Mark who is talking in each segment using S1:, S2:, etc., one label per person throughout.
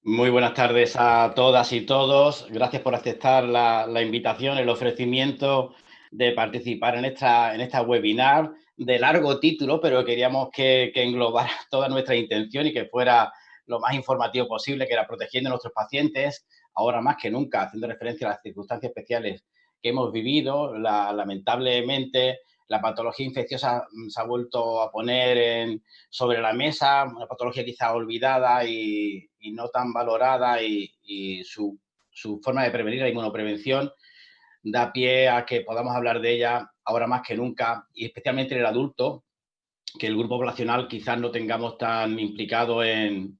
S1: Muy buenas tardes a todas y todos. Gracias por aceptar la invitación, el ofrecimiento de participar en esta webinar de largo título, pero queríamos que englobara toda nuestra intención y que fuera lo más informativo posible, que era protegiendo a nuestros pacientes, ahora más que nunca, haciendo referencia a las circunstancias especiales que hemos vivido. Lamentablemente, la patología infecciosa se ha vuelto a poner sobre la mesa, una patología quizá olvidada y no tan valorada, y su forma de prevenir, la inmunoprevención, da pie a que podamos hablar de ella ahora más que nunca, y especialmente en el adulto, que el grupo poblacional quizás no tengamos tan implicado,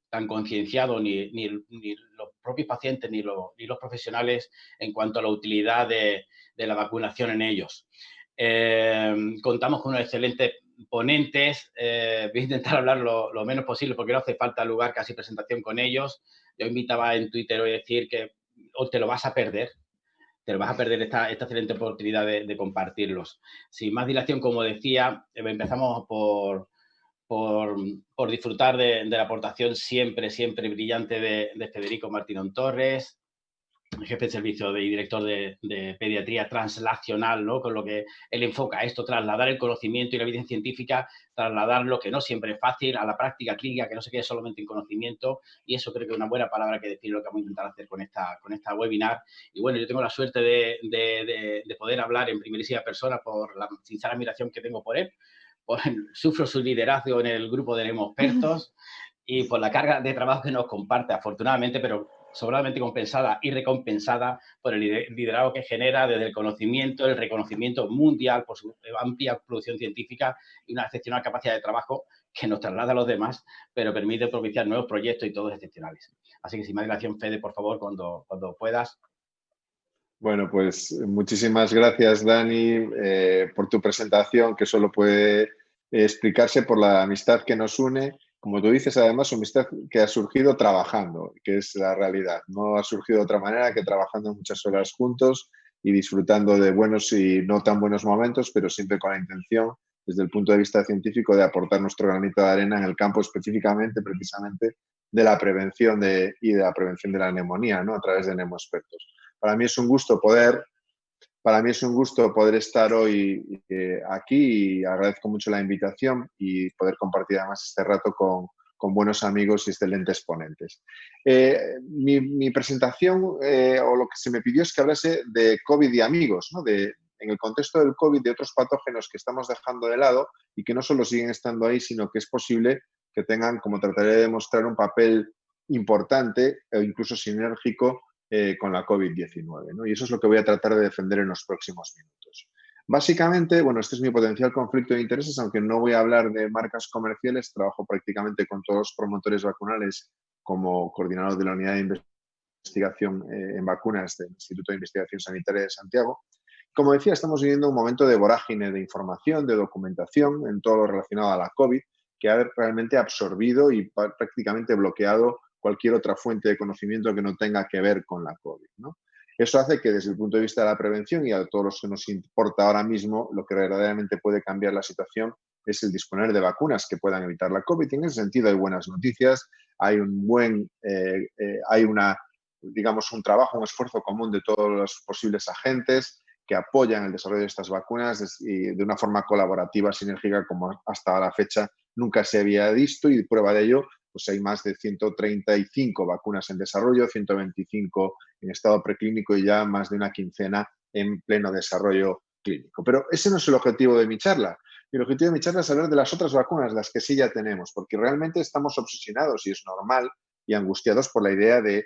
S1: tan concienciado, ni los propios pacientes ni los profesionales en cuanto a la utilidad de la vacunación en ellos. Contamos con unos excelentes ponentes. Voy a intentar hablar lo menos posible porque no hace falta lugar casi presentación con ellos. Yo invitaba en Twitter hoy a decir que o te lo vas a perder, esta excelente oportunidad de compartirlos. Sin más dilación, como decía, empezamos por disfrutar de la aportación siempre brillante de Federico Martínez Torres, jefe de servicio y director de pediatría translacional, ¿no? Con lo que él enfoca esto, trasladar el conocimiento y la evidencia científica, trasladarlo, que no siempre es fácil, a la práctica clínica, que no se quede solamente en conocimiento, y eso creo que es una buena palabra que define lo que vamos a intentar hacer con esta webinar. Y bueno, yo tengo la suerte de poder hablar en primerísima persona por la sincera admiración que tengo por él. Sufro su liderazgo en el grupo de Nemoexpertos y por la carga de trabajo que nos comparte, afortunadamente, pero sobradamente compensada y recompensada por el liderazgo que genera desde el conocimiento, el reconocimiento mundial por su amplia producción científica y una excepcional capacidad de trabajo que nos traslada a los demás, pero permite propiciar nuevos proyectos y todos excepcionales. Así que sin más dilación, Fede, por favor, cuando puedas.
S2: Bueno, pues muchísimas gracias, Dani, por tu presentación, que solo puede explicarse por la amistad que nos une. Como tú dices, además, una amistad que ha surgido trabajando, que es la realidad. No ha surgido de otra manera que trabajando muchas horas juntos y disfrutando de buenos y no tan buenos momentos, pero siempre con la intención, desde el punto de vista científico, de aportar nuestro granito de arena en el campo específicamente, precisamente, de la prevención y de la prevención de la neumonía, ¿no? A través de Nemoexpertos. Para mí es un gusto poder estar hoy aquí, y agradezco mucho la invitación y poder compartir además este rato con buenos amigos y excelentes ponentes. Mi presentación, o lo que se me pidió, es que hablase de COVID y amigos, ¿no? En el contexto del COVID, de otros patógenos que estamos dejando de lado y que no solo siguen estando ahí, sino que es posible que tengan, como trataré de demostrar, un papel importante o incluso sinérgico con la COVID-19, ¿no? Y eso es lo que voy a tratar de defender en los próximos minutos. Básicamente, bueno, este es mi potencial conflicto de intereses, aunque no voy a hablar de marcas comerciales. Trabajo prácticamente con todos los promotores vacunales como coordinador de la unidad de investigación en vacunas del Instituto de Investigación Sanitaria de Santiago. Como decía, estamos viviendo un momento de vorágine de información, de documentación en todo lo relacionado a la COVID, que ha realmente absorbido y prácticamente bloqueado cualquier otra fuente de conocimiento que no tenga que ver con la COVID, ¿no? Eso hace que desde el punto de vista de la prevención y a todos los que nos importa ahora mismo, lo que verdaderamente puede cambiar la situación es el disponer de vacunas que puedan evitar la COVID. Y en ese sentido hay buenas noticias, hay un trabajo, un esfuerzo común de todos los posibles agentes que apoyan el desarrollo de estas vacunas y de una forma colaborativa, sinérgica, como hasta la fecha nunca se había visto, y prueba de ello, pues hay más de 135 vacunas en desarrollo, 125 en estado preclínico y ya más de una quincena en pleno desarrollo clínico. Pero ese no es el objetivo de mi charla. El objetivo de mi charla es hablar de las otras vacunas, las que sí ya tenemos, porque realmente estamos obsesionados, y es normal, y angustiados por la idea de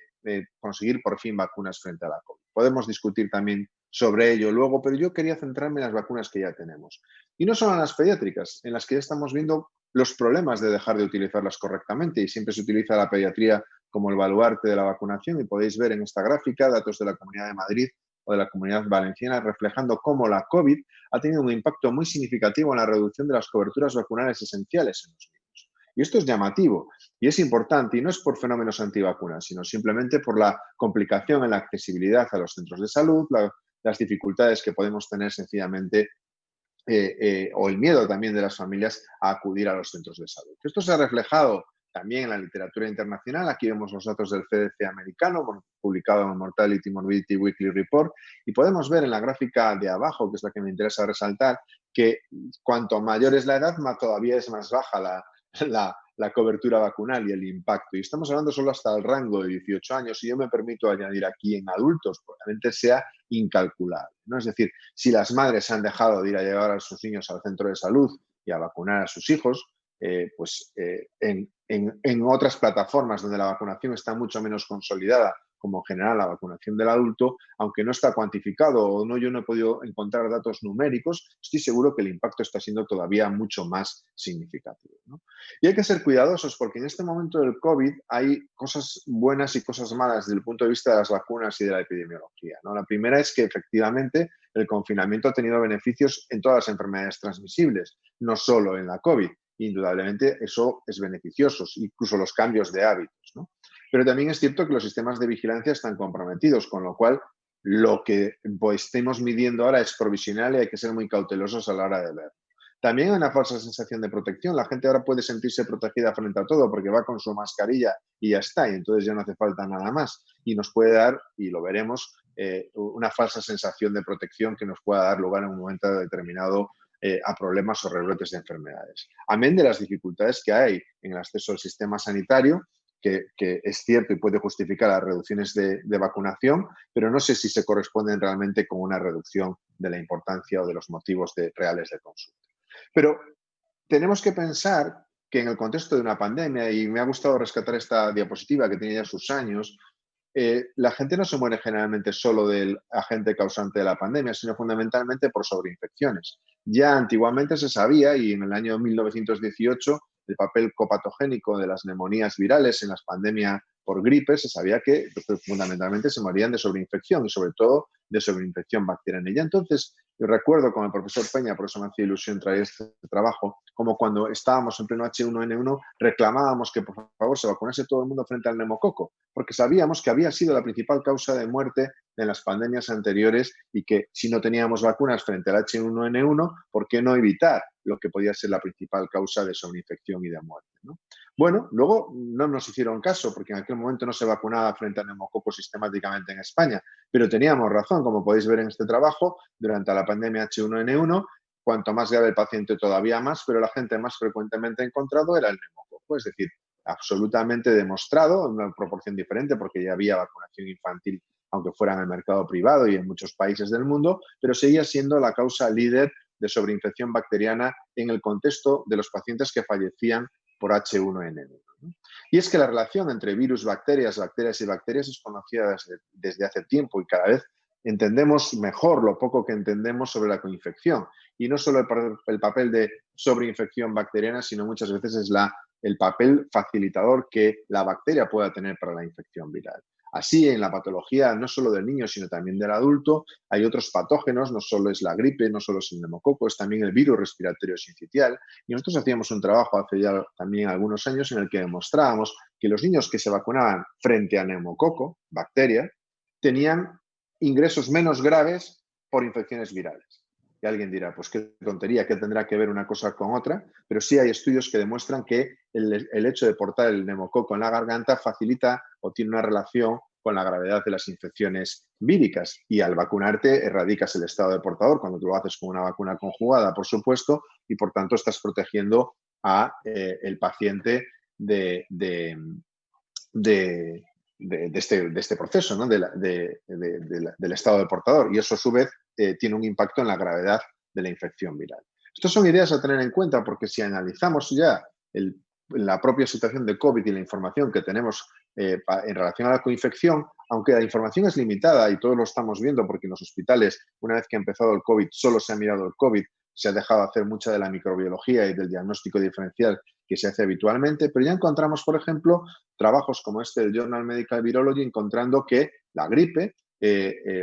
S2: conseguir por fin vacunas frente a la COVID. Podemos discutir también sobre ello luego, pero yo quería centrarme en las vacunas que ya tenemos. Y no solo en las pediátricas, en las que ya estamos viendo los problemas de dejar de utilizarlas correctamente, y siempre se utiliza la pediatría como el baluarte de la vacunación, y podéis ver en esta gráfica datos de la Comunidad de Madrid o de la Comunidad Valenciana reflejando cómo la COVID ha tenido un impacto muy significativo en la reducción de las coberturas vacunales esenciales en los niños. Y esto es llamativo y es importante, y no es por fenómenos antivacunas, sino simplemente por la complicación en la accesibilidad a los centros de salud, las dificultades que podemos tener sencillamente o el miedo también de las familias a acudir a los centros de salud. Esto se ha reflejado también en la literatura internacional. Aquí vemos los datos del CDC americano, publicado en el Mortality Morbidity Weekly Report, y podemos ver en la gráfica de abajo, que es la que me interesa resaltar, que cuanto mayor es la edad, todavía es más baja la cobertura vacunal y el impacto. Y estamos hablando solo hasta el rango de 18 años, y yo me permito añadir aquí en adultos, probablemente sea incalculable, ¿no? Es decir, si las madres han dejado de ir a llevar a sus niños al centro de salud y a vacunar a sus hijos, en otras plataformas donde la vacunación está mucho menos consolidada, como en general la vacunación del adulto, aunque no está cuantificado o no, yo no he podido encontrar datos numéricos, estoy seguro que el impacto está siendo todavía mucho más significativo, ¿no? Y hay que ser cuidadosos porque en este momento del COVID hay cosas buenas y cosas malas desde el punto de vista de las vacunas y de la epidemiología, ¿no? La primera es que efectivamente el confinamiento ha tenido beneficios en todas las enfermedades transmisibles, no solo en la COVID. Indudablemente eso es beneficioso, incluso los cambios de hábitos, ¿no? Pero también es cierto que los sistemas de vigilancia están comprometidos, con lo cual lo que estemos midiendo ahora es provisional y hay que ser muy cautelosos a la hora de ver. También hay una falsa sensación de protección. La gente ahora puede sentirse protegida frente a todo porque va con su mascarilla y ya está, y entonces ya no hace falta nada más. Y nos puede dar, y lo veremos, una falsa sensación de protección que nos pueda dar lugar en un momento determinado a problemas o rebrotes de enfermedades. Amén de las dificultades que hay en el acceso al sistema sanitario, que es cierto y puede justificar las reducciones de vacunación, pero no sé si se corresponden realmente con una reducción de la importancia o de los motivos reales de consulta. Pero tenemos que pensar que en el contexto de una pandemia, y me ha gustado rescatar esta diapositiva que tiene ya sus años, la gente no se muere generalmente solo del agente causante de la pandemia, sino fundamentalmente por sobreinfecciones. Ya antiguamente se sabía, y en el año 1918, el papel copatogénico de las neumonías virales en las pandemias por gripe, se sabía que fundamentalmente se morían de sobreinfección y sobre todo de sobreinfección bacteriana. Y ya entonces, yo recuerdo con el profesor Peña, por eso me hacía ilusión traer este trabajo, como cuando estábamos en pleno H1N1, reclamábamos que por favor se vacunase todo el mundo frente al neumococo, porque sabíamos que había sido la principal causa de muerte en las pandemias anteriores y que si no teníamos vacunas frente al H1N1, ¿por qué no evitar lo que podía ser la principal causa de sobreinfección y de muerte, ¿no? Bueno, luego no nos hicieron caso porque en aquel momento no se vacunaba frente al neumococo sistemáticamente en España, pero teníamos razón, como podéis ver en este trabajo, durante la pandemia H1N1, cuanto más grave el paciente todavía más, pero la gente más frecuentemente encontrado era el neumococo, es decir, absolutamente demostrado en una proporción diferente porque ya había vacunación infantil, aunque fuera en el mercado privado y en muchos países del mundo, pero seguía siendo la causa líder de sobreinfección bacteriana en el contexto de los pacientes que fallecían por H1N1, ¿no? Y es que la relación entre virus, bacterias y bacterias es conocida desde hace tiempo y cada vez entendemos mejor lo poco que entendemos sobre la coinfección. Y no solo el papel de sobreinfección bacteriana, sino muchas veces es el papel facilitador que la bacteria pueda tener para la infección viral. Así, en la patología no solo del niño, sino también del adulto, hay otros patógenos, no solo es la gripe, no solo es el neumococo, es también el virus respiratorio sincitial. Y nosotros hacíamos un trabajo hace ya también algunos años en el que demostrábamos que los niños que se vacunaban frente a neumococo, bacteria, tenían ingresos menos graves por infecciones virales. Y alguien dirá, pues qué tontería, ¿qué tendrá que ver una cosa con otra? Pero sí hay estudios que demuestran que el hecho de portar el neumococo en la garganta facilita o tiene una relación con la gravedad de las infecciones víricas. Y al vacunarte erradicas el estado de portador, cuando tú lo haces con una vacuna conjugada, por supuesto, y por tanto estás protegiendo a el paciente de este proceso, ¿no? Del estado de portador. Y eso, a su vez, tiene un impacto en la gravedad de la infección viral. Estas son ideas a tener en cuenta porque si analizamos ya la propia situación de COVID y la información que tenemos en relación a la coinfección, aunque la información es limitada y todos lo estamos viendo porque en los hospitales, una vez que ha empezado el COVID, solo se ha mirado el COVID, se ha dejado hacer mucha de la microbiología y del diagnóstico diferencial que se hace habitualmente, pero ya encontramos, por ejemplo, trabajos como este del Journal Medical Virology encontrando que la gripe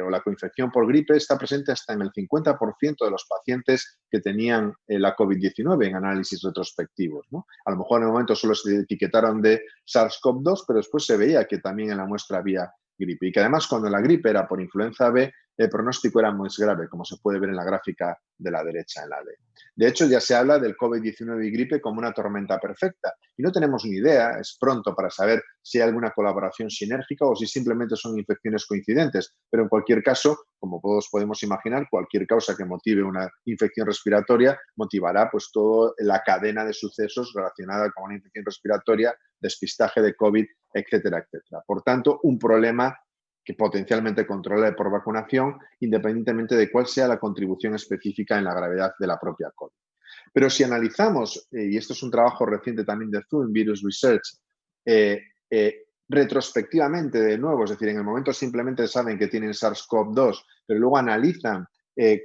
S2: o la coinfección por gripe está presente hasta en el 50% de los pacientes que tenían la COVID-19 en análisis retrospectivos, ¿no? A lo mejor en el momento solo se etiquetaron de SARS-CoV-2, pero después se veía que también en la muestra había gripe y que además cuando la gripe era por influenza B, el pronóstico era muy grave, como se puede ver en la gráfica de la derecha en la D. De hecho, ya se habla del COVID-19 y gripe como una tormenta perfecta y no tenemos ni idea, es pronto para saber si hay alguna colaboración sinérgica o si simplemente son infecciones coincidentes, pero en cualquier caso, como todos podemos imaginar, cualquier causa que motive una infección respiratoria motivará pues toda la cadena de sucesos relacionada con una infección respiratoria, despistaje de COVID, etcétera, etcétera. Por tanto, un problema que potencialmente controlable por vacunación, independientemente de cuál sea la contribución específica en la gravedad de la propia COVID. Pero si analizamos, y esto es un trabajo reciente también de Zoom, Virus Research, retrospectivamente de nuevo, es decir, en el momento simplemente saben que tienen SARS-CoV-2, pero luego analizan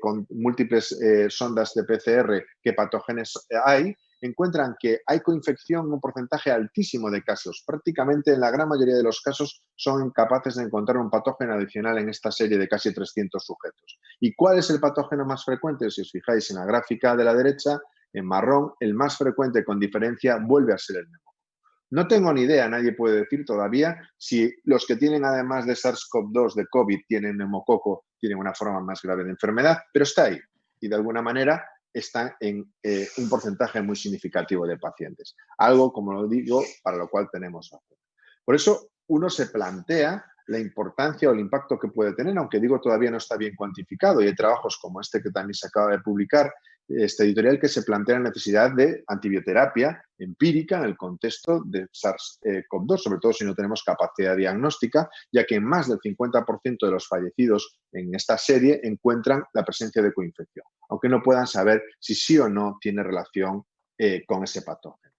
S2: con múltiples sondas de PCR qué patógenos hay, encuentran que hay coinfección en un porcentaje altísimo de casos. Prácticamente en la gran mayoría de los casos son incapaces de encontrar un patógeno adicional en esta serie de casi 300 sujetos. ¿Y cuál es el patógeno más frecuente? Si os fijáis en la gráfica de la derecha, en marrón, el más frecuente con diferencia vuelve a ser el neumococo. No tengo ni idea, nadie puede decir todavía si los que tienen además de SARS-CoV-2 de COVID tienen neumococo, tienen una forma más grave de enfermedad, pero está ahí y de alguna manera está en un porcentaje muy significativo de pacientes. Algo, como lo digo, para lo cual tenemos vacuna. Por eso uno se plantea la importancia o el impacto que puede tener, aunque digo todavía no está bien cuantificado y hay trabajos como este que también se acaba de publicar, este editorial que se plantea la necesidad de antibioterapia empírica en el contexto de SARS-CoV-2, sobre todo si no tenemos capacidad diagnóstica, ya que más del 50% de los fallecidos en esta serie encuentran la presencia de coinfección, aunque no puedan saber si sí o no tiene relación con ese patógeno.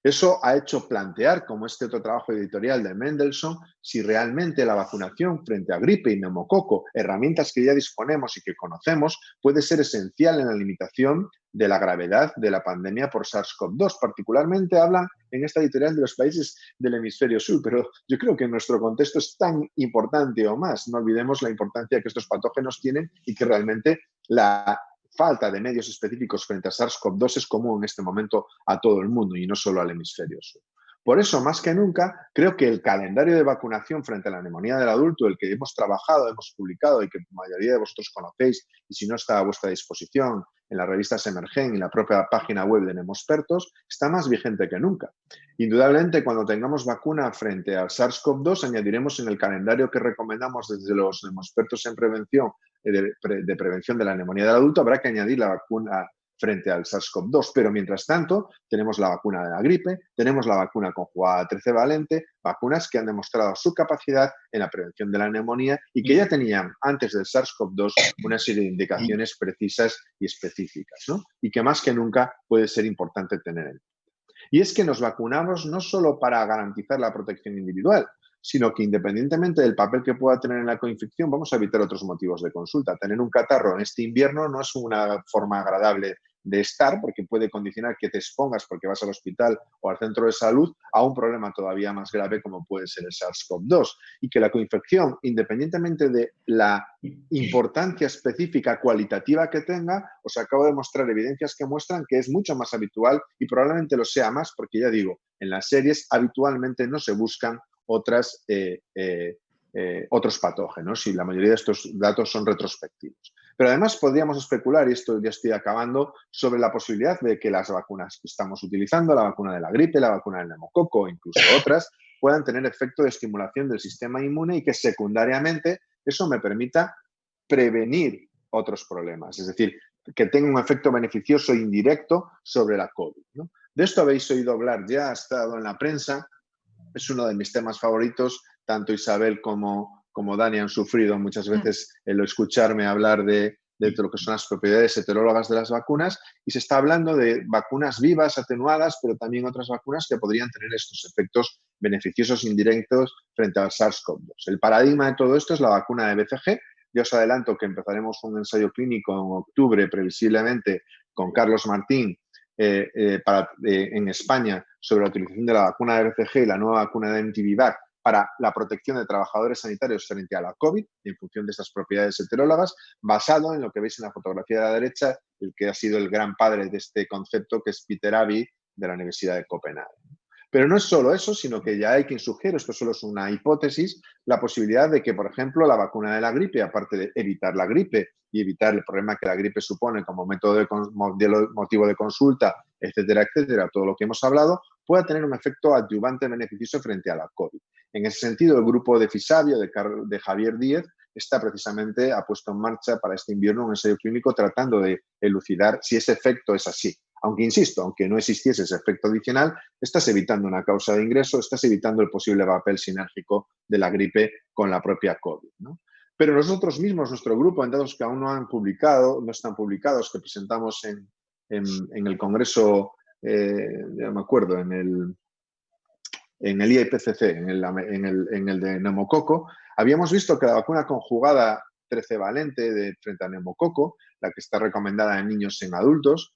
S2: Eso ha hecho plantear, como este otro trabajo editorial de Mendelssohn, si realmente la vacunación frente a gripe y neumococo, herramientas que ya disponemos y que conocemos, puede ser esencial en la limitación de la gravedad de la pandemia por SARS-CoV-2. Particularmente hablan en esta editorial de los países del hemisferio sur, pero yo creo que en nuestro contexto es tan importante o más. No olvidemos la importancia que estos patógenos tienen y que realmente la falta de medios específicos frente a SARS-CoV-2 es común en este momento a todo el mundo y no solo al hemisferio sur. Por eso, más que nunca, creo que el calendario de vacunación frente a la neumonía del adulto, el que hemos trabajado, hemos publicado y que la mayoría de vosotros conocéis, y si no está a vuestra disposición en las revistas Emergen y la propia página web de Nemospertos, está más vigente que nunca. Indudablemente, cuando tengamos vacuna frente al SARS-CoV-2, añadiremos en el calendario que recomendamos desde los Nemospertos en prevención de prevención de la neumonía del adulto, habrá que añadir la vacuna frente al SARS-CoV-2, pero mientras tanto tenemos la vacuna de la gripe, tenemos la vacuna conjugada trivalente, vacunas que han demostrado su capacidad en la prevención de la neumonía y que ya tenían antes del SARS-CoV-2 una serie de indicaciones precisas y específicas, ¿no? Y que más que nunca puede ser importante tener en cuenta. Y es que nos vacunamos no solo para garantizar la protección individual, sino que independientemente del papel que pueda tener en la coinfección, vamos a evitar otros motivos de consulta. Tener un catarro en este invierno no es una forma agradable de estar, porque puede condicionar que te expongas porque vas al hospital o al centro de salud a un problema todavía más grave como puede ser el SARS-CoV-2. Y que la coinfección, independientemente de la importancia específica cualitativa que tenga, os acabo de mostrar evidencias que muestran que es mucho más habitual y probablemente lo sea más porque, ya digo, en las series habitualmente no se buscan otros patógenos y la mayoría de estos datos son retrospectivos. Pero además podríamos especular, y esto ya estoy acabando, sobre la posibilidad de que las vacunas que estamos utilizando, la vacuna de la gripe, la vacuna del neumococo, incluso otras, puedan tener efecto de estimulación del sistema inmune y que secundariamente eso me permita prevenir otros problemas, es decir, que tenga un efecto beneficioso indirecto sobre la COVID, ¿no? De esto habéis oído hablar ya, ha estado en la prensa, es uno de mis temas favoritos, tanto Isabel como Dani han sufrido muchas veces el escucharme hablar de lo que son las propiedades heterólogas de las vacunas y se está hablando de vacunas vivas, atenuadas, pero también otras vacunas que podrían tener estos efectos beneficiosos indirectos frente al SARS-CoV-2. El paradigma de todo esto es la vacuna de BCG. Yo os adelanto que empezaremos un ensayo clínico en octubre, previsiblemente, con Carlos Martín, en España sobre la utilización de la vacuna de BCG y la nueva vacuna de MTV-VAC para la protección de trabajadores sanitarios frente a la COVID en función de estas propiedades heterólogas, basado en lo que veis en la fotografía de la derecha, el que ha sido el gran padre de este concepto, que es Peter Abbey, de la Universidad de Copenhague. Pero no es solo eso, sino que ya hay quien sugiere, esto solo es una hipótesis, la posibilidad de que, por ejemplo, la vacuna de la gripe, aparte de evitar la gripe y evitar el problema que la gripe supone como motivo de consulta, etcétera, etcétera, todo lo que hemos hablado, pueda tener un efecto adyuvante beneficioso frente a la COVID. En ese sentido, el grupo de Fisabio, de Javier Díez, ha puesto en marcha para este invierno un ensayo clínico tratando de elucidar si ese efecto es así. Aunque, insisto, aunque no existiese ese efecto adicional, estás evitando una causa de ingreso, estás evitando el posible papel sinérgico de la gripe con la propia COVID, ¿no? Pero nosotros mismos, nuestro grupo, en datos que aún no han publicado, no están publicados, que presentamos en el Congreso, ya me acuerdo, en el IPCC, en el de neumococo, habíamos visto que la vacuna conjugada 13 valente frente a neumococo, la que está recomendada en niños y en adultos,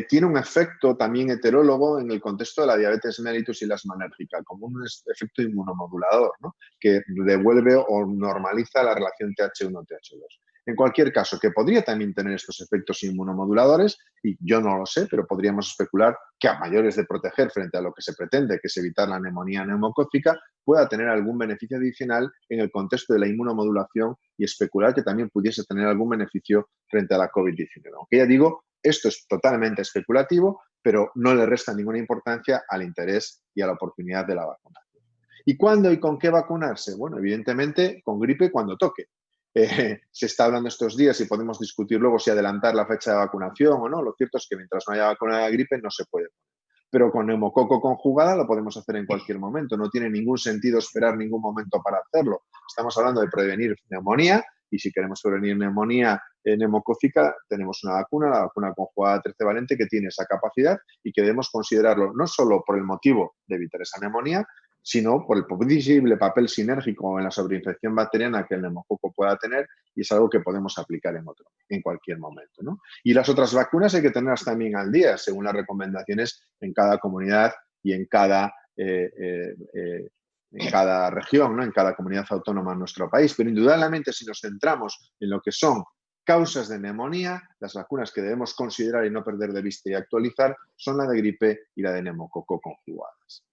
S2: tiene un efecto también heterólogo en el contexto de la diabetes mellitus y la asma alérgica, como un efecto inmunomodulador, ¿no? Que devuelve o normaliza la relación TH1-TH2. En cualquier caso, que podría también tener estos efectos inmunomoduladores, y yo no lo sé, pero podríamos especular que a mayores de proteger frente a lo que se pretende, que es evitar la neumonía neumocócica, pueda tener algún beneficio adicional en el contexto de la inmunomodulación y especular que también pudiese tener algún beneficio frente a la COVID-19. Aunque ya digo, esto es totalmente especulativo, pero no le resta ninguna importancia al interés y a la oportunidad de la vacunación. ¿Y cuándo y con qué vacunarse? Bueno, evidentemente con gripe cuando toque. Se está hablando estos días y podemos discutir luego si adelantar la fecha de vacunación o no. Lo cierto es que mientras no haya vacuna de gripe no se puede. Pero con neumococo conjugada lo podemos hacer en cualquier momento. No tiene ningún sentido esperar ningún momento para hacerlo. Estamos hablando de prevenir neumonía y si queremos prevenir neumonía neumocócica, tenemos una vacuna, la vacuna conjugada 13 valente, que tiene esa capacidad y que debemos considerarlo no solo por el motivo de evitar esa neumonía, sino por el posible papel sinérgico en la sobreinfección bacteriana que el neumococo pueda tener, y es algo que podemos aplicar en cualquier momento, ¿no? Y las otras vacunas hay que tenerlas también al día, según las recomendaciones en cada comunidad y en cada región, ¿no? En cada comunidad autónoma en nuestro país. Pero indudablemente, si nos centramos en lo que son causas de neumonía, las vacunas que debemos considerar y no perder de vista y actualizar son la de gripe y la de neumococo conjugadas.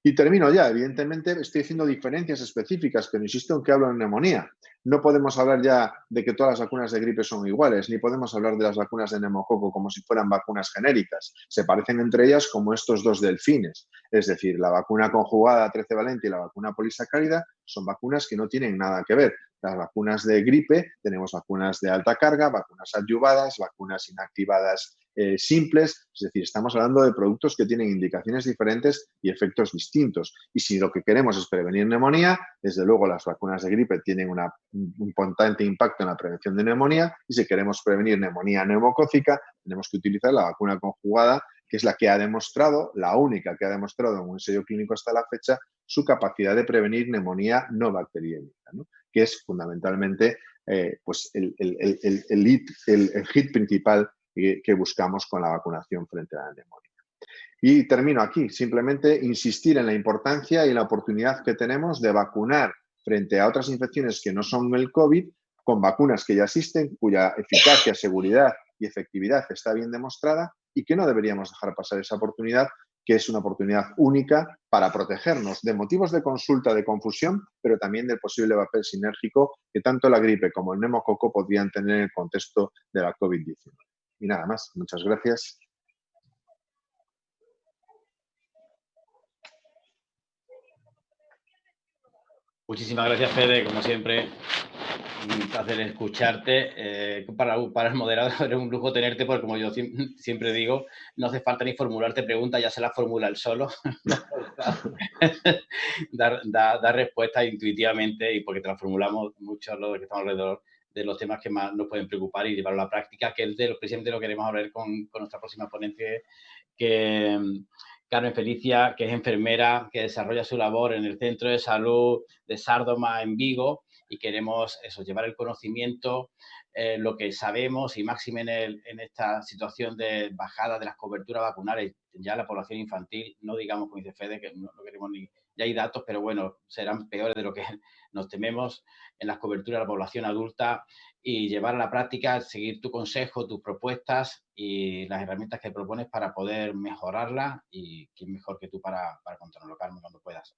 S2: Y termino ya. Evidentemente estoy haciendo diferencias específicas, pero insisto en que hablo de neumonía. No podemos hablar ya de que todas las vacunas de gripe son iguales, ni podemos hablar de las vacunas de neumococo como si fueran vacunas genéricas. Se parecen entre ellas como estos dos delfines. Es decir, la vacuna conjugada 13 valente y la vacuna polisacárida son vacunas que no tienen nada que ver. Las vacunas de gripe, tenemos vacunas de alta carga, vacunas adyuvadas, vacunas inactivadas simples, es decir, estamos hablando de productos que tienen indicaciones diferentes y efectos distintos. Y si lo que queremos es prevenir neumonía, desde luego las vacunas de gripe tienen un importante impacto en la prevención de neumonía, y si queremos prevenir neumonía neumocócica, tenemos que utilizar la vacuna conjugada, que es la que ha demostrado, la única que ha demostrado en un ensayo clínico hasta la fecha, su capacidad de prevenir neumonía no bacteriémica, ¿no? Que es fundamentalmente pues el hit principal que buscamos con la vacunación frente a la neumonía. Y termino aquí, simplemente insistir en la importancia y la oportunidad que tenemos de vacunar frente a otras infecciones que no son el COVID, con vacunas que ya existen, cuya eficacia, seguridad y efectividad está bien demostrada, y que no deberíamos dejar pasar esa oportunidad, que es una oportunidad única para protegernos de motivos de consulta, de confusión, pero también del posible papel sinérgico que tanto la gripe como el neumococo podrían tener en el contexto de la COVID-19. Y nada más. Muchas gracias.
S1: Muchísimas gracias, Fede, como siempre. Un placer escucharte. Para el moderador es un lujo tenerte, porque como yo siempre digo, no hace falta ni formularte preguntas, ya se las formula él solo. dar respuestas intuitivamente, y porque te las formulamos muchos los que estamos alrededor de los temas que más nos pueden preocupar y llevarlo a la práctica, que es de lo precisamente lo que queremos hablar con nuestra próxima ponente, que Carmen Felicia, que es enfermera, que desarrolla su labor en el Centro de Salud de Sárdoma en Vigo, y queremos eso, llevar el conocimiento, lo que sabemos, y máxime en esta situación de bajada de las coberturas vacunales, ya la población infantil, no digamos, como dice Fede, que no queremos tenemos ni... Ya hay datos, pero bueno, serán peores de lo que nos tememos en las coberturas de la población adulta, y llevar a la práctica, seguir tu consejo, tus propuestas y las herramientas que propones para poder mejorarlas, y quién mejor que tú para controlarlo, Carmen, cuando puedas.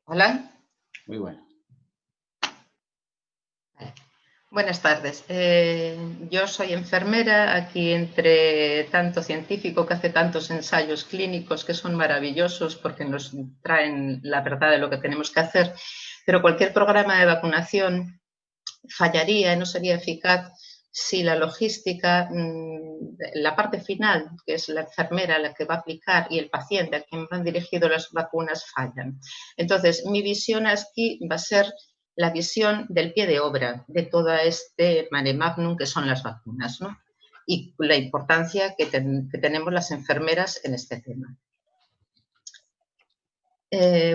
S3: Hola.
S1: Muy bueno.
S3: Buenas tardes. Yo soy enfermera, aquí entre tanto científico que hace tantos ensayos clínicos que son maravillosos porque nos traen la verdad de lo que tenemos que hacer, pero cualquier programa de vacunación fallaría y no sería eficaz si la logística, la parte final, que es la enfermera la que va a aplicar y el paciente a quien van dirigidas las vacunas, fallan. Entonces, mi visión aquí va a ser la visión del pie de obra de todo este mare magnum que son las vacunas, ¿no? Y la importancia que tenemos las enfermeras en este tema.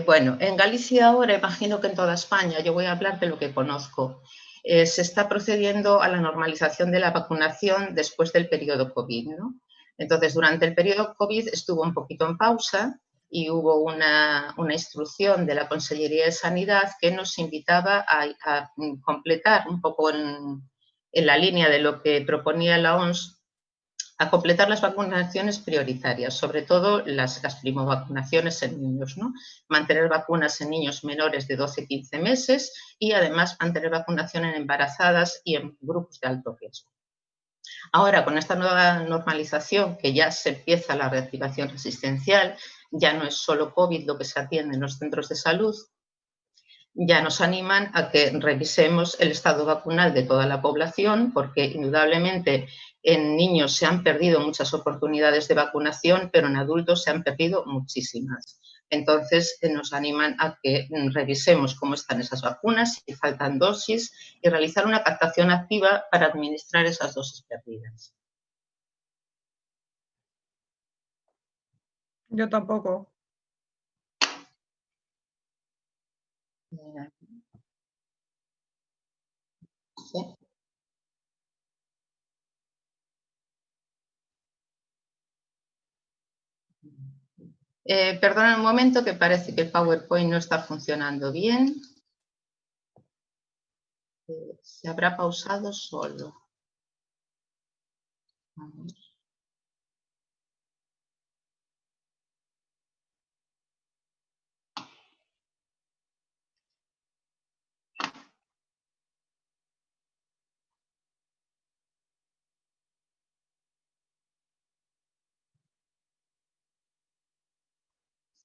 S3: Bueno, en Galicia ahora, imagino que en toda España, yo voy a hablar de lo que conozco, se está procediendo a la normalización de la vacunación después del periodo COVID, ¿no? Entonces, durante el periodo COVID estuvo un poquito en pausa y hubo una instrucción de la Consellería de Sanidad que nos invitaba a completar un poco en la línea de lo que proponía la OMS, a completar las vacunaciones prioritarias, sobre todo las primovacunaciones en niños, ¿no? Mantener vacunas en niños menores de 12-15 meses y además mantener vacunación en embarazadas y en grupos de alto riesgo. Ahora, con esta nueva normalización, que ya se empieza la reactivación resistencial, ya no es solo COVID lo que se atiende en los centros de salud, ya nos animan a que revisemos el estado vacunal de toda la población, porque indudablemente en niños se han perdido muchas oportunidades de vacunación, pero en adultos se han perdido muchísimas. Entonces, nos animan a que revisemos cómo están esas vacunas, si faltan dosis, y realizar una captación activa para administrar esas dosis perdidas.
S4: Yo tampoco.
S3: ¿Sí? Perdona un momento, que parece que el PowerPoint no está funcionando bien. Se habrá pausado solo.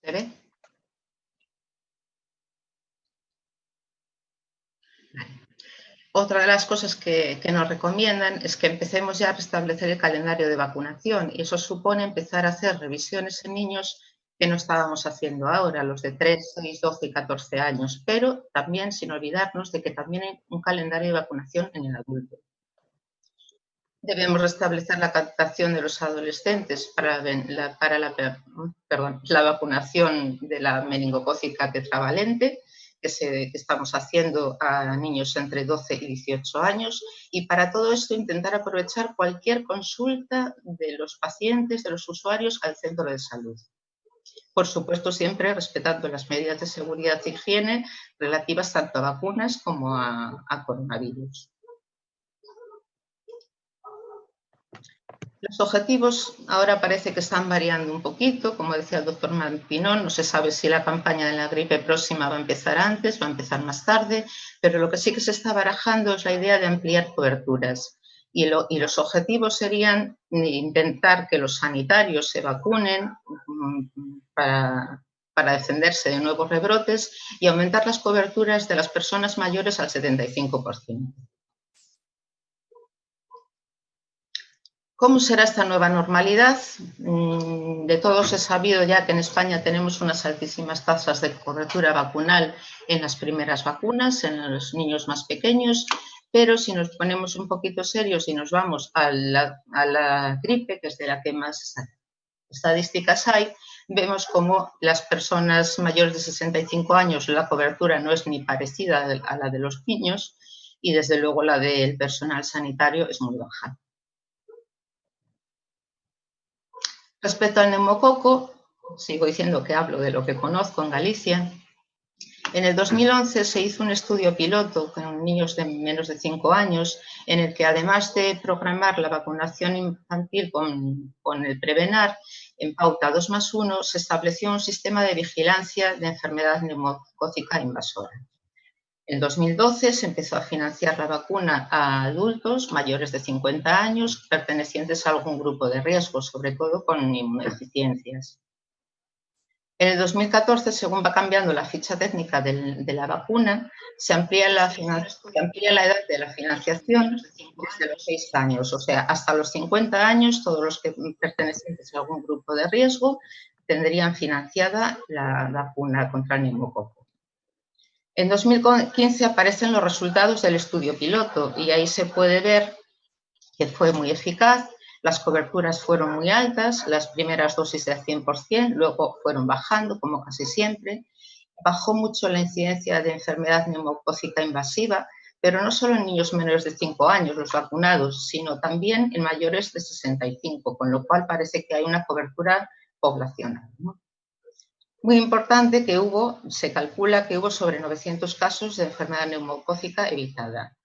S3: ¿Se ve? Otra de las cosas que nos recomiendan es que empecemos ya a restablecer el calendario de vacunación, y eso supone empezar a hacer revisiones en niños que no estábamos haciendo ahora, los de 3, 6, 12 y 14 años, pero también sin olvidarnos de que también hay un calendario de vacunación en el adulto. Debemos restablecer la captación de los adolescentes para la vacunación de la meningocócica tetravalente, que estamos haciendo a niños entre 12 y 18 años, y para todo esto intentar aprovechar cualquier consulta de los pacientes, de los usuarios al centro de salud. Por supuesto, siempre respetando las medidas de seguridad e higiene relativas tanto a vacunas como a coronavirus. Los objetivos ahora parece que están variando un poquito, como decía el doctor Pinón, no se sabe si la campaña de la gripe próxima va a empezar antes, va a empezar más tarde, pero lo que sí que se está barajando es la idea de ampliar coberturas. Y los objetivos serían intentar que los sanitarios se vacunen para defenderse de nuevos rebrotes y aumentar las coberturas de las personas mayores al 75%. ¿Cómo será esta nueva normalidad? De todos es sabido ya que en España tenemos unas altísimas tasas de cobertura vacunal en las primeras vacunas, en los niños más pequeños, pero si nos ponemos un poquito serios y nos vamos a la gripe, que es de la que más estadísticas hay, vemos como las personas mayores de 65 años la cobertura no es ni parecida a la de los niños, y desde luego la del personal sanitario es muy baja. Respecto al neumococo, sigo diciendo que hablo de lo que conozco en Galicia. En el 2011 se hizo un estudio piloto con niños de menos de 5 años, en el que además de programar la vacunación infantil con el Prevenar, en pauta 2+1 se estableció un sistema de vigilancia de enfermedad neumocócica invasora. En 2012 se empezó a financiar la vacuna a adultos mayores de 50 años pertenecientes a algún grupo de riesgo, sobre todo con inmunodeficiencias. En el 2014, según va cambiando la ficha técnica de la vacuna, se amplía la edad de la financiación desde los 6 años, o sea, hasta los 50 años, todos los que pertenecientes a algún grupo de riesgo tendrían financiada la vacuna contra el neumococo. En 2015 aparecen los resultados del estudio piloto y ahí se puede ver que fue muy eficaz. Las coberturas fueron muy altas, las primeras dosis de 100%, luego fueron bajando, como casi siempre. Bajó mucho la incidencia de enfermedad neumocócica invasiva, pero no solo en niños menores de 5 años, los vacunados, sino también en mayores de 65, con lo cual parece que hay una cobertura poblacional, ¿no? Muy importante que se calcula que hubo sobre 900 casos de enfermedad neumocócica evitada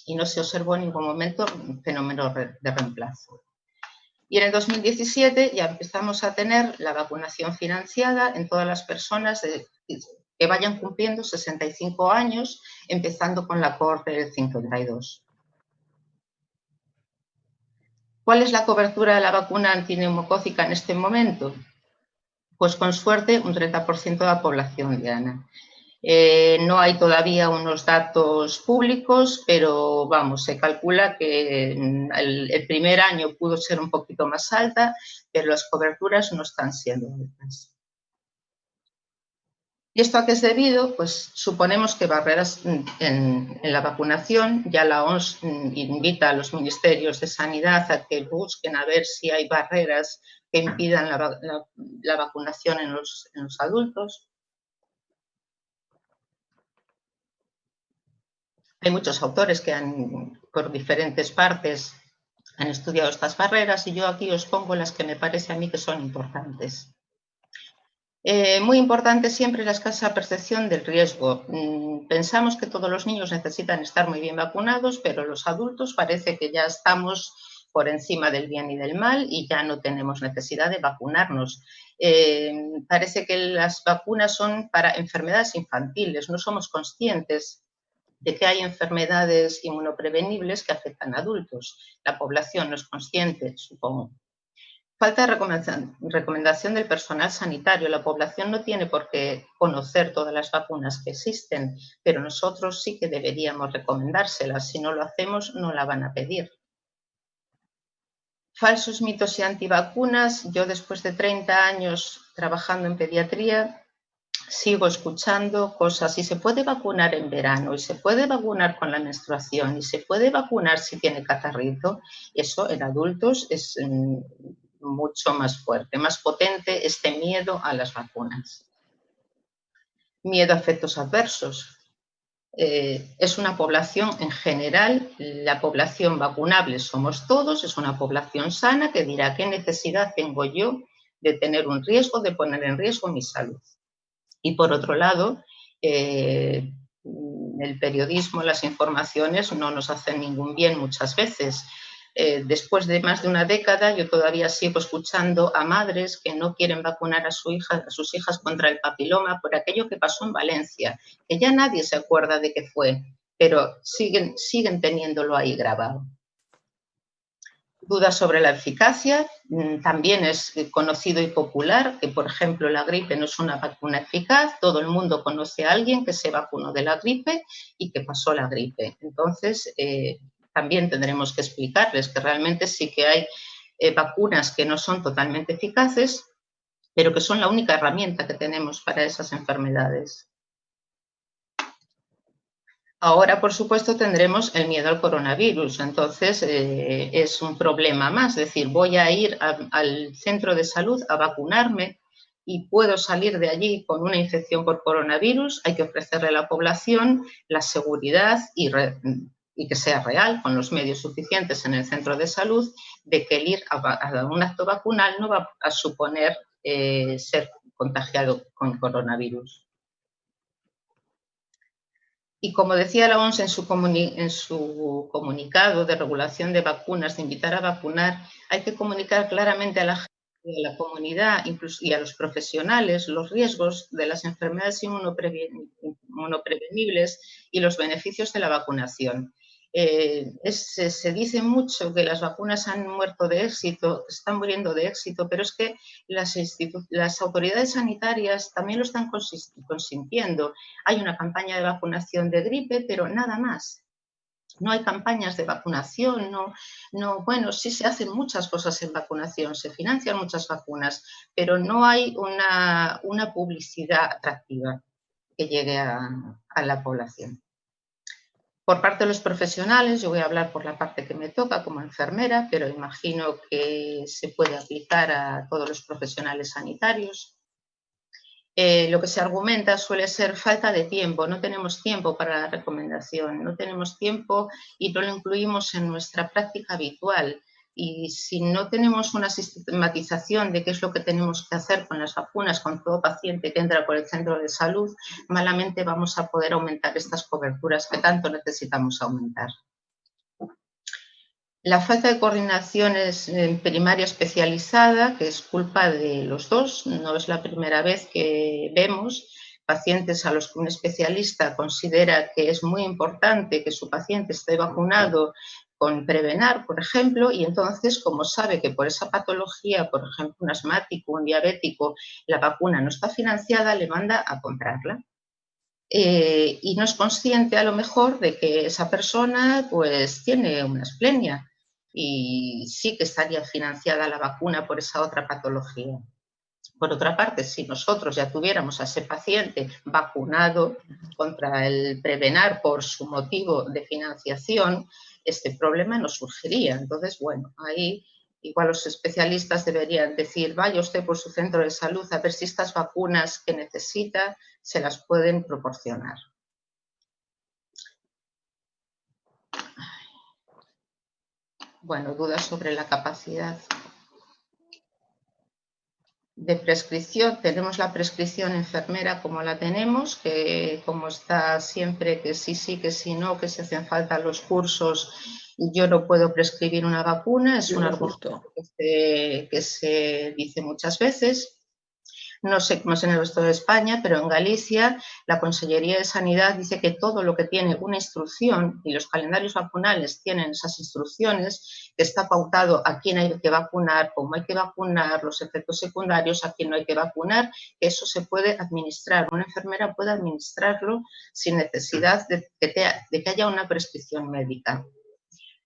S3: y no se observó en ningún momento un fenómeno de reemplazo. Y en el 2017 ya empezamos a tener la vacunación financiada en todas las personas que vayan cumpliendo 65 años, empezando con la cohorte del 52. ¿Cuál es la cobertura de la vacuna antineumocócica en este momento? Pues con suerte un 30% de la población, Diana. No hay todavía unos datos públicos, pero vamos, se calcula que el primer año pudo ser un poquito más alta, pero las coberturas no están siendo altas. ¿Y esto a qué es debido? Pues suponemos que barreras en la vacunación, ya la OMS invita a los ministerios de sanidad a que busquen a ver si hay barreras que impidan la vacunación en los adultos. Hay muchos autores que por diferentes partes han estudiado estas barreras y yo aquí os pongo las que me parece a mí que son importantes. Muy importante siempre la escasa percepción del riesgo. Pensamos que todos los niños necesitan estar muy bien vacunados, pero los adultos parece que ya estamos por encima del bien y del mal y ya no tenemos necesidad de vacunarnos. Parece que las vacunas son para enfermedades infantiles, no somos conscientes de que hay enfermedades inmunoprevenibles que afectan a adultos. La población no es consciente, supongo. Falta de recomendación del personal sanitario. La población no tiene por qué conocer todas las vacunas que existen, pero nosotros sí que deberíamos recomendárselas. Si no lo hacemos, no la van a pedir. Falsos mitos y antivacunas. Yo, después de 30 años trabajando en pediatría, sigo escuchando cosas, y se puede vacunar en verano, y se puede vacunar con la menstruación, y se puede vacunar si tiene catarrito. Eso en adultos es mucho más fuerte, más potente este miedo a las vacunas. Miedo a efectos adversos. Es una población en general, la población vacunable somos todos, es una población sana que dirá qué necesidad tengo yo de tener un riesgo, de poner en riesgo mi salud. Y por otro lado, el periodismo, las informaciones no nos hacen ningún bien muchas veces. Después de más de una década, yo todavía sigo escuchando a madres que no quieren vacunar a sus hijas contra el papiloma por aquello que pasó en Valencia, que ya nadie se acuerda de qué fue, pero siguen teniéndolo ahí grabado. Dudas sobre la eficacia. También es conocido y popular que, por ejemplo, la gripe no es una vacuna eficaz. Todo el mundo conoce a alguien que se vacunó de la gripe y que pasó la gripe. Entonces, también tendremos que explicarles que realmente sí que hay vacunas que no son totalmente eficaces, pero que son la única herramienta que tenemos para esas enfermedades. Ahora, por supuesto, tendremos el miedo al coronavirus, entonces es un problema más, es decir, voy a ir al centro de salud a vacunarme y puedo salir de allí con una infección por coronavirus. Hay que ofrecerle a la población la seguridad y y que sea real, con los medios suficientes en el centro de salud, de que el ir a un acto vacunal no va a suponer ser contagiado con coronavirus. Y como decía la OMS en su comunicado de regulación de vacunas, de invitar a vacunar, hay que comunicar claramente a la gente, a la comunidad incluso, y a los profesionales los riesgos de las enfermedades inmunoprevenibles y los beneficios de la vacunación. Se dice mucho que las vacunas han muerto de éxito, están muriendo de éxito, pero es que las autoridades sanitarias también lo están consintiendo. Hay una campaña de vacunación de gripe, pero nada más. No hay campañas de vacunación, bueno, sí se hacen muchas cosas en vacunación, se financian muchas vacunas, pero no hay una publicidad atractiva que llegue a la población. Por parte de los profesionales, yo voy a hablar por la parte que me toca como enfermera, pero imagino que se puede aplicar a todos los profesionales sanitarios. Lo que se argumenta suele ser falta de tiempo, no tenemos tiempo para la recomendación, no tenemos tiempo y no lo incluimos en nuestra práctica habitual. Y si no tenemos una sistematización de qué es lo que tenemos que hacer con las vacunas, con todo paciente que entra por el centro de salud, malamente vamos a poder aumentar estas coberturas que tanto necesitamos aumentar. La falta de coordinación en primaria especializada, que es culpa de los dos, no es la primera vez que vemos pacientes a los que un especialista considera que es muy importante que su paciente esté vacunado con Prevenar, por ejemplo, y entonces, como sabe que por esa patología, por ejemplo, un asmático, un diabético, la vacuna no está financiada, le manda a comprarla. Y no es consciente a lo mejor de que esa persona pues tiene una asplenia y sí que estaría financiada la vacuna por esa otra patología. Por otra parte, si nosotros ya tuviéramos a ese paciente vacunado contra el Prevenar por su motivo de financiación, este problema no surgiría. Entonces, bueno, ahí igual los especialistas deberían decir, vaya usted por su centro de salud a ver si estas vacunas que necesita se las pueden proporcionar. Bueno, dudas sobre la capacidad de prescripción. Tenemos la prescripción enfermera como la tenemos, que como está siempre que sí, que sí, no, que si hacen falta los cursos, yo no puedo prescribir una vacuna, es un argumento que se dice muchas veces. No sé cómo es en el resto de España, pero en Galicia la Consellería de Sanidad dice que todo lo que tiene una instrucción, y los calendarios vacunales tienen esas instrucciones, que está pautado a quién hay que vacunar, cómo hay que vacunar, los efectos secundarios, a quién no hay que vacunar, que eso se puede administrar. Una enfermera puede administrarlo sin necesidad de que haya una prescripción médica.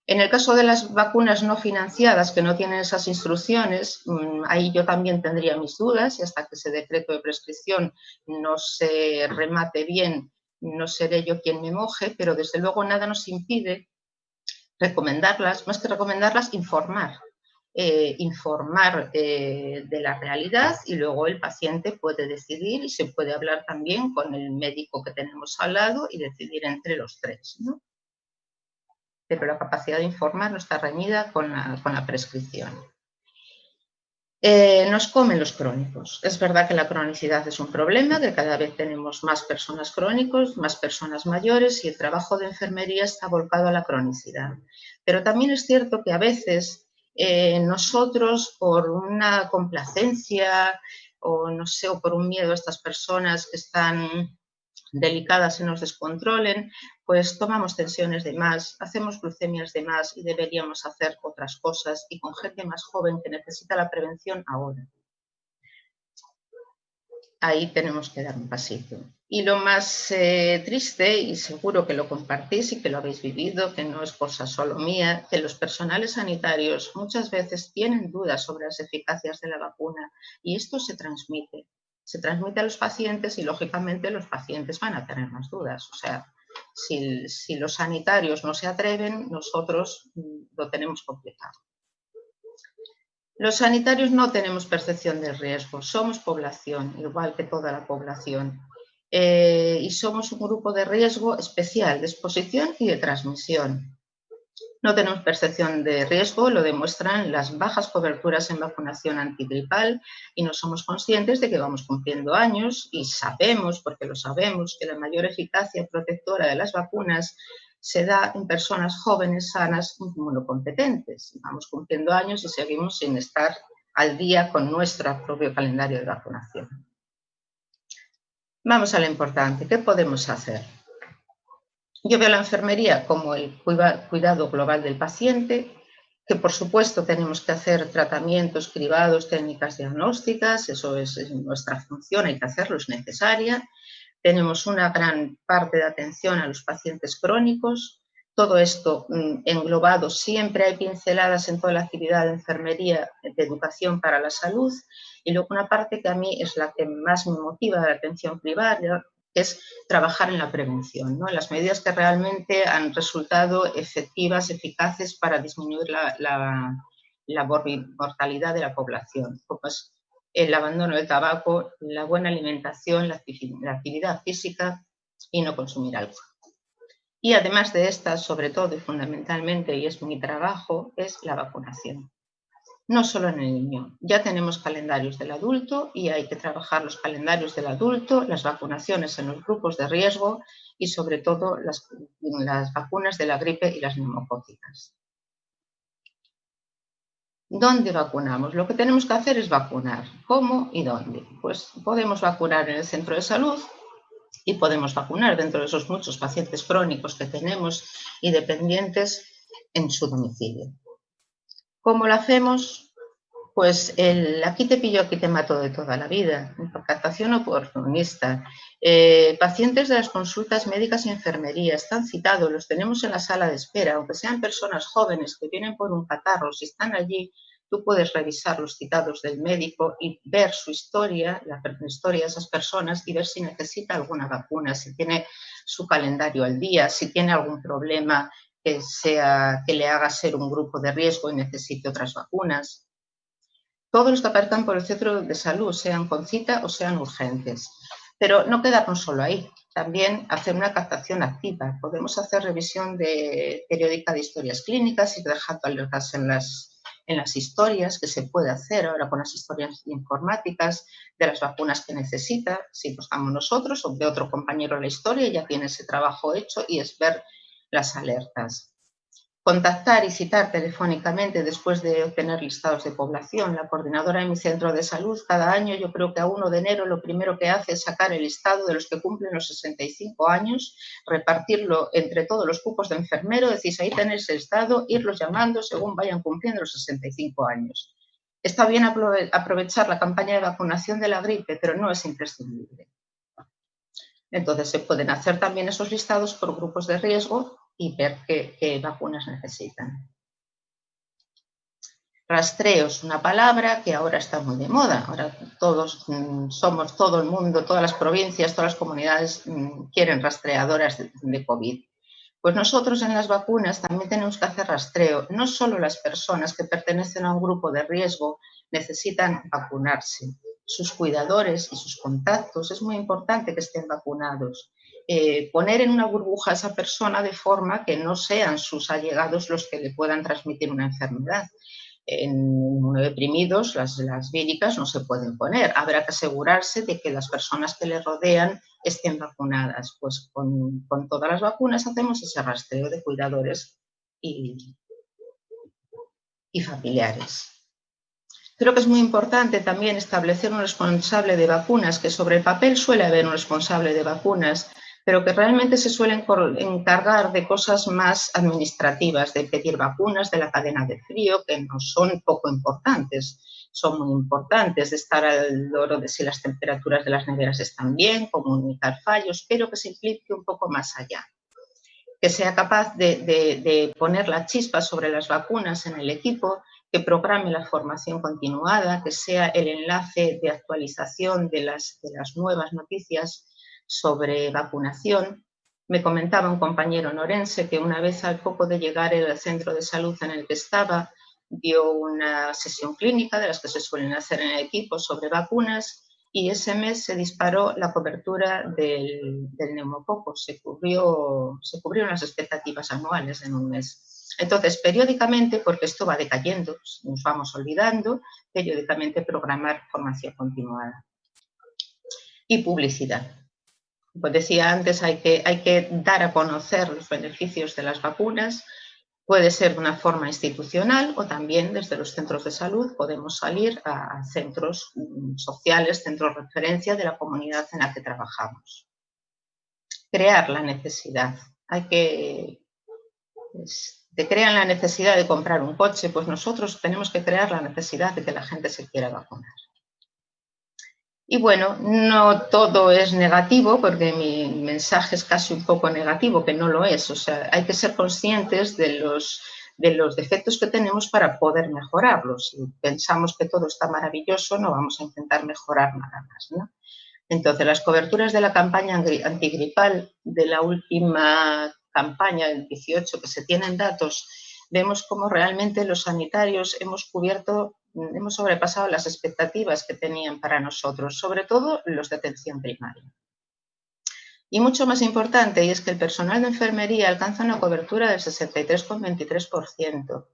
S3: En el caso de las vacunas no financiadas que no tienen esas instrucciones, ahí yo también tendría mis dudas y hasta que ese decreto de prescripción no se remate bien, no seré yo quien me moje, pero desde luego nada nos impide recomendarlas, más que recomendarlas, informar. Informar de la realidad y luego el paciente puede decidir y se puede hablar también con el médico que tenemos al lado y decidir entre los tres, ¿no? Pero la capacidad de informar no está reñida con la prescripción. Nos comen los crónicos. Es verdad que la cronicidad es un problema, que cada vez tenemos más personas crónicos, más personas mayores y el trabajo de enfermería está volcado a la cronicidad. Pero también es cierto que a veces nosotros, por una complacencia o no sé, o por un miedo a estas personas que están delicadas y nos descontrolen, pues tomamos tensiones de más, hacemos glucemias de más y deberíamos hacer otras cosas y con gente más joven que necesita la prevención ahora. Ahí tenemos que dar un pasito. Y lo más triste, y seguro que lo compartís y que lo habéis vivido, que no es cosa solo mía, que los personales sanitarios muchas veces tienen dudas sobre las eficacias de la vacuna y esto se transmite. Se transmite a los pacientes y, lógicamente, los pacientes van a tener más dudas. O sea, si los sanitarios no se atreven, nosotros lo tenemos complicado. Los sanitarios no tenemos percepción de riesgo, somos población, igual que toda la población. y somos un grupo de riesgo especial de exposición y de transmisión. No tenemos percepción de riesgo, lo demuestran las bajas coberturas en vacunación antigripal y no somos conscientes de que vamos cumpliendo años y sabemos, porque lo sabemos, que la mayor eficacia protectora de las vacunas se da en personas jóvenes, sanas, inmunocompetentes. Vamos cumpliendo años y seguimos sin estar al día con nuestro propio calendario de vacunación. Vamos a lo importante, ¿qué podemos hacer? Yo veo la enfermería como el cuidado global del paciente, que por supuesto tenemos que hacer tratamientos cribados, técnicas diagnósticas, eso es nuestra función, hay que hacerlo, es necesaria. Tenemos una gran parte de atención a los pacientes crónicos. Todo esto englobado, siempre hay pinceladas en toda la actividad de enfermería, de educación para la salud. Y luego una parte que a mí es la que más me motiva de la atención primaria, es trabajar en la prevención, ¿no? En las medidas que realmente han resultado efectivas, eficaces para disminuir la mortalidad de la población, como es el abandono del tabaco, la buena alimentación, la actividad física y no consumir alcohol. Y además de estas, sobre todo y fundamentalmente, y es mi trabajo, es la vacunación. No solo en el niño, ya tenemos calendarios del adulto y hay que trabajar los calendarios del adulto, las vacunaciones en los grupos de riesgo y sobre todo las vacunas de la gripe y las neumocócicas. ¿Dónde vacunamos? Lo que tenemos que hacer es vacunar. ¿Cómo y dónde? Pues podemos vacunar en el centro de salud y podemos vacunar dentro de esos muchos pacientes crónicos que tenemos y dependientes en su domicilio. ¿Cómo lo hacemos? Pues aquí te pillo, aquí te mato de toda la vida, por captación oportunista. Pacientes de las consultas médicas y enfermería están citados, los tenemos en la sala de espera, aunque sean personas jóvenes que vienen por un catarro, si están allí, tú puedes revisar los citados del médico y ver su historia, la historia de esas personas y ver si necesita alguna vacuna, si tiene su calendario al día, si tiene algún problema que le haga ser un grupo de riesgo y necesite otras vacunas. Todos los que aparezcan por el centro de salud, sean con cita o sean urgentes. Pero no quedarnos solo ahí, también hacer una captación activa. Podemos hacer revisión periódica de historias clínicas y dejando alertas en las historias que se puede hacer ahora con las historias informáticas de las vacunas que necesita. Si buscamos nosotros o de otro compañero la historia, ya tiene ese trabajo hecho y es ver las alertas. Contactar y citar telefónicamente después de obtener listados de población. La coordinadora de mi centro de salud, cada año, yo creo que a 1 de enero, lo primero que hace es sacar el listado de los que cumplen los 65 años, repartirlo entre todos los cupos de enfermero, decís, ahí tenéis el listado, irlos llamando según vayan cumpliendo los 65 años. Está bien aprovechar la campaña de vacunación de la gripe, pero no es imprescindible. Entonces, se pueden hacer también esos listados por grupos de riesgo y ver qué vacunas necesitan. Rastreo es una palabra que ahora está muy de moda. Ahora todos somos, todo el mundo, todas las provincias, todas las comunidades quieren rastreadoras de COVID. Pues nosotros en las vacunas también tenemos que hacer rastreo. No solo las personas que pertenecen a un grupo de riesgo necesitan vacunarse. Sus cuidadores y sus contactos es muy importante que estén vacunados. Poner en una burbuja a esa persona de forma que no sean sus allegados los que le puedan transmitir una enfermedad. En inmunodeprimidos, las víricas no se pueden poner. Habrá que asegurarse de que las personas que le rodean estén vacunadas. Pues con todas las vacunas hacemos ese rastreo de cuidadores y familiares. Creo que es muy importante también establecer un responsable de vacunas, que sobre el papel suele haber un responsable de vacunas, pero que realmente se suelen encargar de cosas más administrativas, de pedir vacunas, de la cadena de frío, que no son poco importantes, son muy importantes, de estar al loro de si las temperaturas de las neveras están bien, comunicar fallos, pero que se implique un poco más allá. Que sea capaz de poner la chispa sobre las vacunas en el equipo, que programe la formación continuada, que sea el enlace de actualización de las nuevas noticias sobre vacunación. Me comentaba un compañero norense que una vez al poco de llegar al centro de salud en el que estaba, dio una sesión clínica de las que se suelen hacer en el equipo sobre vacunas y ese mes se disparó la cobertura del neumococo, se cubrieron las expectativas anuales en un mes. Entonces, periódicamente, porque esto va decayendo, nos vamos olvidando, periódicamente programar formación continuada. Y publicidad. Pues decía antes, hay que dar a conocer los beneficios de las vacunas. Puede ser de una forma institucional o también desde los centros de salud podemos salir a centros sociales, centros de referencia de la comunidad en la que trabajamos. Crear la necesidad. Te crean la necesidad de comprar un coche, pues nosotros tenemos que crear la necesidad de que la gente se quiera vacunar. Y bueno, no todo es negativo, porque mi mensaje es casi un poco negativo, que no lo es. O sea, hay que ser conscientes de los defectos que tenemos para poder mejorarlos. Si pensamos que todo está maravilloso, no vamos a intentar mejorar nada más, ¿no? Entonces, las coberturas de la campaña antigripal, de la última campaña, el 18, que se tienen datos, vemos cómo realmente los sanitarios hemos sobrepasado las expectativas que tenían para nosotros, sobre todo los de atención primaria. Y mucho más importante, y es que el personal de enfermería alcanza una cobertura del 63,23%. O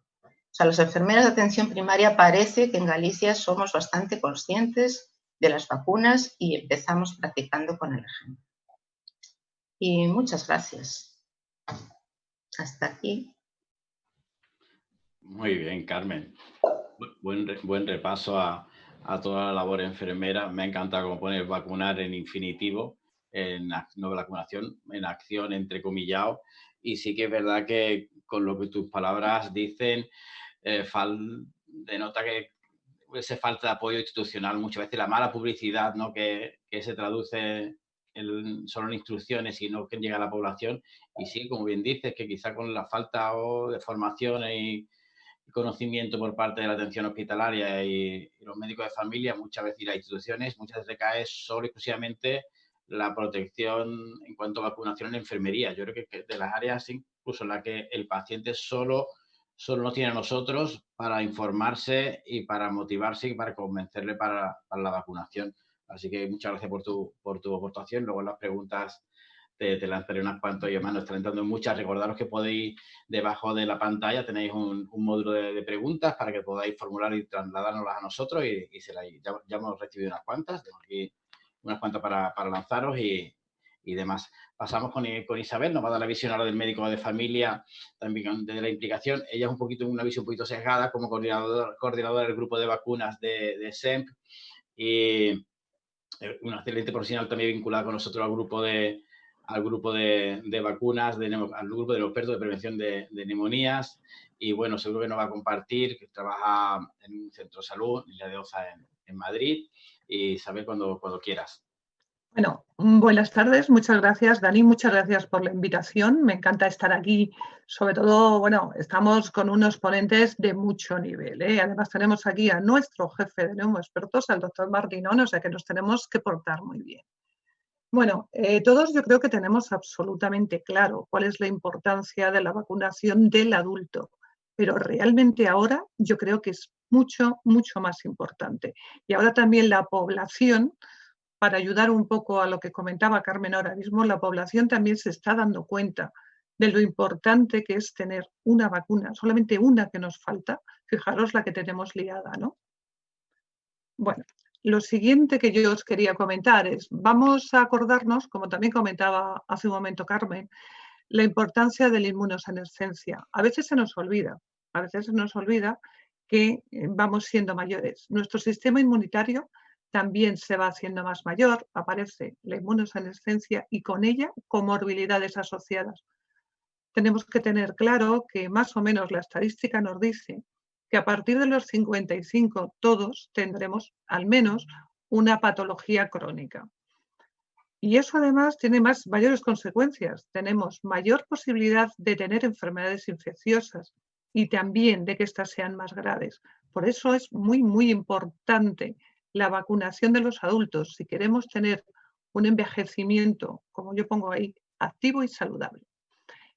S3: sea, las enfermeras de atención primaria parece que en Galicia somos bastante conscientes de las vacunas y empezamos practicando con el ejemplo. Y muchas gracias. Hasta aquí.
S1: Muy bien, Carmen. Buen repaso a toda la labor enfermera. Me ha encantado cómo pones vacunar en infinitivo, no vacunación, en acción, entrecomillado. Y sí que es verdad que con lo que tus palabras dicen, denota que esa falta de apoyo institucional, muchas veces la mala publicidad, ¿no? que se traduce solo en instrucciones y no que llega a la población. Y sí, como bien dices, que quizá con la falta de formación y conocimiento por parte de la atención hospitalaria y los médicos de familia, muchas veces, y las instituciones, muchas veces recae solo y exclusivamente la protección en cuanto a vacunación en enfermería. Yo creo que de las áreas incluso en las que el paciente solo nos tiene a nosotros para informarse y para motivarse y para convencerle para la vacunación. Así que muchas gracias por tu aportación. Luego en las preguntas te lanzaré unas cuantas y además nos están entrando muchas. Recordaros que podéis, debajo de la pantalla tenéis un módulo de preguntas para que podáis formular y trasladárnoslas a nosotros y ya hemos recibido unas cuantas. Tengo aquí unas cuantas para lanzaros y demás. Pasamos con Isabel, nos va a dar la visión ahora del médico de familia, también de la implicación. Ella es una visión un poquito sesgada como coordinadora del grupo de vacunas de SEMP y una excelente profesional también vinculada con nosotros al grupo de vacunas, al grupo de los expertos de prevención de neumonías. Y bueno, seguro que nos va a compartir, que trabaja en un centro de salud, en la de Oza en Madrid. Y Isabel, cuando quieras.
S4: Bueno, buenas tardes, muchas gracias, Dani, muchas gracias por la invitación. Me encanta estar aquí, sobre todo, bueno, estamos con unos ponentes de mucho nivel, ¿eh? Además tenemos aquí a nuestro jefe de neumoexpertos, al doctor Martinón, o sea que nos tenemos que portar muy bien. Bueno, todos yo creo que tenemos absolutamente claro cuál es la importancia de la vacunación del adulto, pero realmente ahora yo creo que es mucho, mucho más importante. Y ahora también la población, para ayudar un poco a lo que comentaba Carmen ahora mismo, la población también se está dando cuenta de lo importante que es tener una vacuna, solamente una que nos falta. Fijaros la que tenemos liada, ¿no? Bueno, lo siguiente que yo os quería comentar es, vamos a acordarnos, como también comentaba hace un momento Carmen, la importancia de la inmunosenescencia. A veces se nos olvida que vamos siendo mayores. Nuestro sistema inmunitario también se va haciendo más mayor, aparece la inmunosenescencia y con ella comorbilidades asociadas. Tenemos que tener claro que más o menos la estadística nos dice que a partir de los 55 todos tendremos al menos una patología crónica. Y eso además tiene mayores consecuencias. Tenemos mayor posibilidad de tener enfermedades infecciosas y también de que éstas sean más graves. Por eso es muy, muy importante la vacunación de los adultos si queremos tener un envejecimiento, como yo pongo ahí, activo y saludable.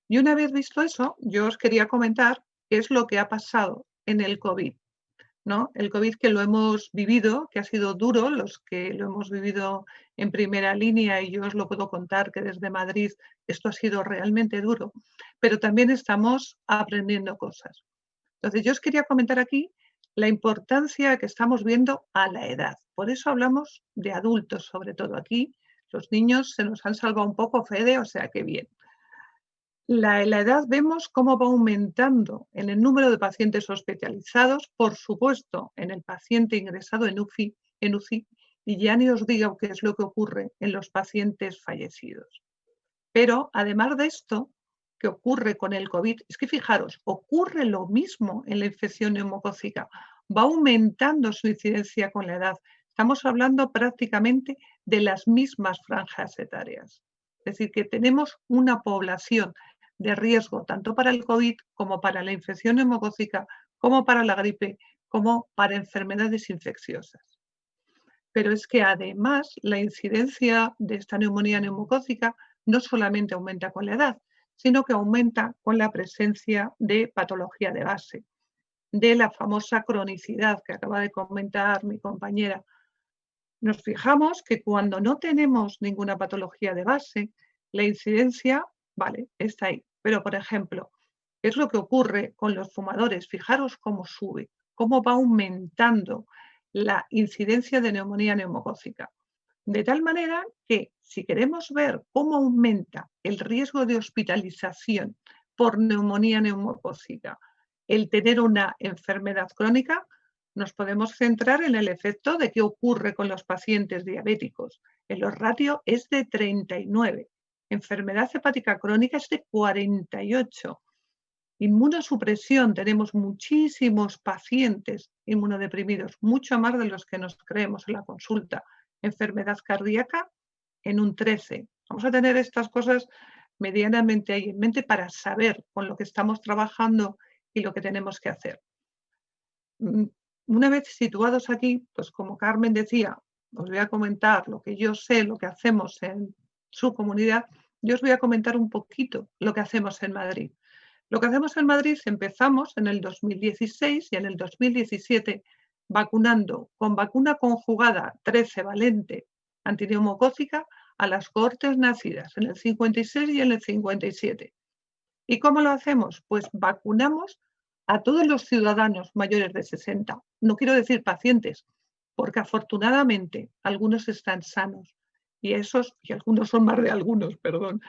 S4: Y una vez visto eso, yo os quería comentar qué es lo que ha pasado en el COVID. ¿no? El COVID que lo hemos vivido, que ha sido duro, los que lo hemos vivido en primera línea, y yo os lo puedo contar que desde Madrid esto ha sido realmente duro, pero también estamos aprendiendo cosas. Entonces, yo os quería comentar aquí la importancia que estamos viendo a la edad. Por eso hablamos de adultos, sobre todo aquí. Los niños se nos han salvado un poco, Fede, o sea que bien. La edad vemos cómo va aumentando en el número de pacientes hospitalizados, por supuesto, en el paciente ingresado en UCI, y ya ni os digo qué es lo que ocurre en los pacientes fallecidos. Pero además de esto, que ocurre con el COVID, es que fijaros, ocurre lo mismo en la infección neumocócica, va aumentando su incidencia con la edad. Estamos hablando prácticamente de las mismas franjas etarias. Es decir, que tenemos una población de riesgo tanto para el COVID como para la infección neumocócica, como para la gripe, como para enfermedades infecciosas. Pero es que además la incidencia de esta neumonía neumocócica no solamente aumenta con la edad, sino que aumenta con la presencia de patología de base, de la famosa cronicidad que acaba de comentar mi compañera. Nos fijamos que cuando no tenemos ninguna patología de base, la incidencia, vale, está ahí. Pero, por ejemplo, ¿qué es lo que ocurre con los fumadores? Fijaros cómo sube, cómo va aumentando la incidencia de neumonía neumocócica. De tal manera que si queremos ver cómo aumenta el riesgo de hospitalización por neumonía neumocócica, el tener una enfermedad crónica, nos podemos centrar en el efecto de qué ocurre con los pacientes diabéticos. El ratio es de 39, enfermedad hepática crónica es de 48. Inmunosupresión, tenemos muchísimos pacientes inmunodeprimidos, mucho más de los que nos creemos en la consulta. Enfermedad cardíaca en un 13. Vamos a tener estas cosas medianamente ahí en mente para saber con lo que estamos trabajando y lo que tenemos que hacer. Una vez situados aquí, pues como Carmen decía, os voy a comentar lo que yo sé, lo que hacemos en su comunidad. Yo os voy a comentar un poquito lo que hacemos en Madrid. Lo que hacemos en Madrid, empezamos en el 2016 y en el 2017 vacunando con vacuna conjugada 13 valente antineumocócica a las cohortes nacidas en el 56 y en el 57. ¿Y cómo lo hacemos? Pues vacunamos a todos los ciudadanos mayores de 60. No quiero decir pacientes, porque afortunadamente algunos están sanos y algunos son más de algunos, perdón,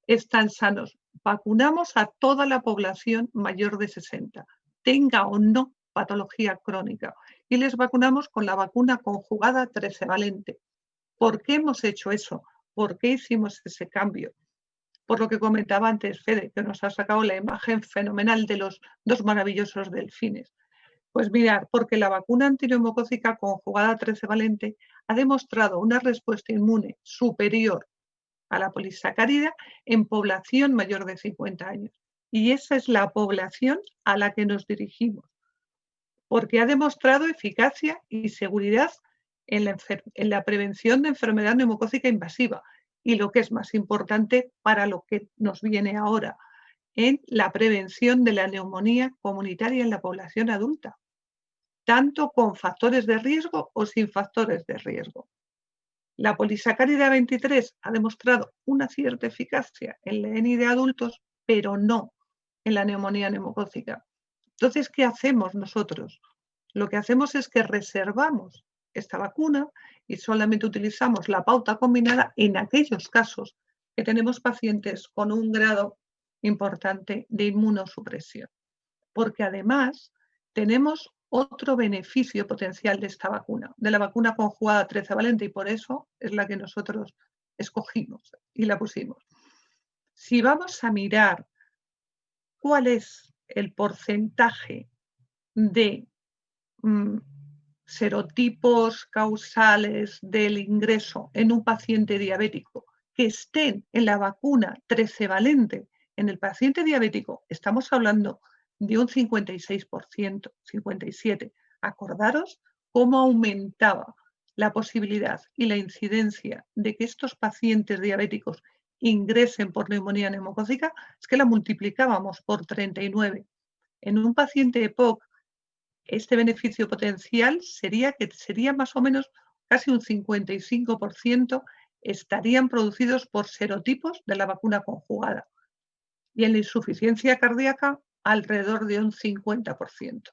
S4: están sanos. Vacunamos a toda la población mayor de 60, tenga o no patología crónica, y les vacunamos con la vacuna conjugada 13 valente. ¿Por qué hemos hecho eso? ¿Por qué hicimos ese cambio? Por lo que comentaba antes Fede, que nos ha sacado la imagen fenomenal de los dos maravillosos delfines. Pues mirar, porque la vacuna antineumocócica conjugada 13 valente ha demostrado una respuesta inmune superior a la polisacárida en población mayor de 50 años. Y esa es la población a la que nos dirigimos, porque ha demostrado eficacia y seguridad en la prevención de enfermedad neumocócica invasiva y, lo que es más importante para lo que nos viene ahora, en la prevención de la neumonía comunitaria en la población adulta, tanto con factores de riesgo o sin factores de riesgo. La polisacárida 23 ha demostrado una cierta eficacia en la ENI de adultos, pero no en la neumonía neumocócica. Entonces, ¿qué hacemos nosotros? Lo que hacemos es que reservamos esta vacuna y solamente utilizamos la pauta combinada en aquellos casos que tenemos pacientes con un grado importante de inmunosupresión. Porque además tenemos otro beneficio potencial de esta vacuna, de la vacuna conjugada 13 valente, y por eso es la que nosotros escogimos y la pusimos. Si vamos a mirar cuál es el porcentaje de serotipos causales del ingreso en un paciente diabético que estén en la vacuna 13 valente, en el paciente diabético estamos hablando de un 56%, 57%. Acordaros cómo aumentaba la posibilidad y la incidencia de que estos pacientes diabéticos ingresen por neumonía neumocócica, es que la multiplicábamos por 39. En un paciente EPOC este beneficio potencial sería que sería más o menos casi un 55% estarían producidos por serotipos de la vacuna conjugada y en la insuficiencia cardíaca alrededor de un 50%.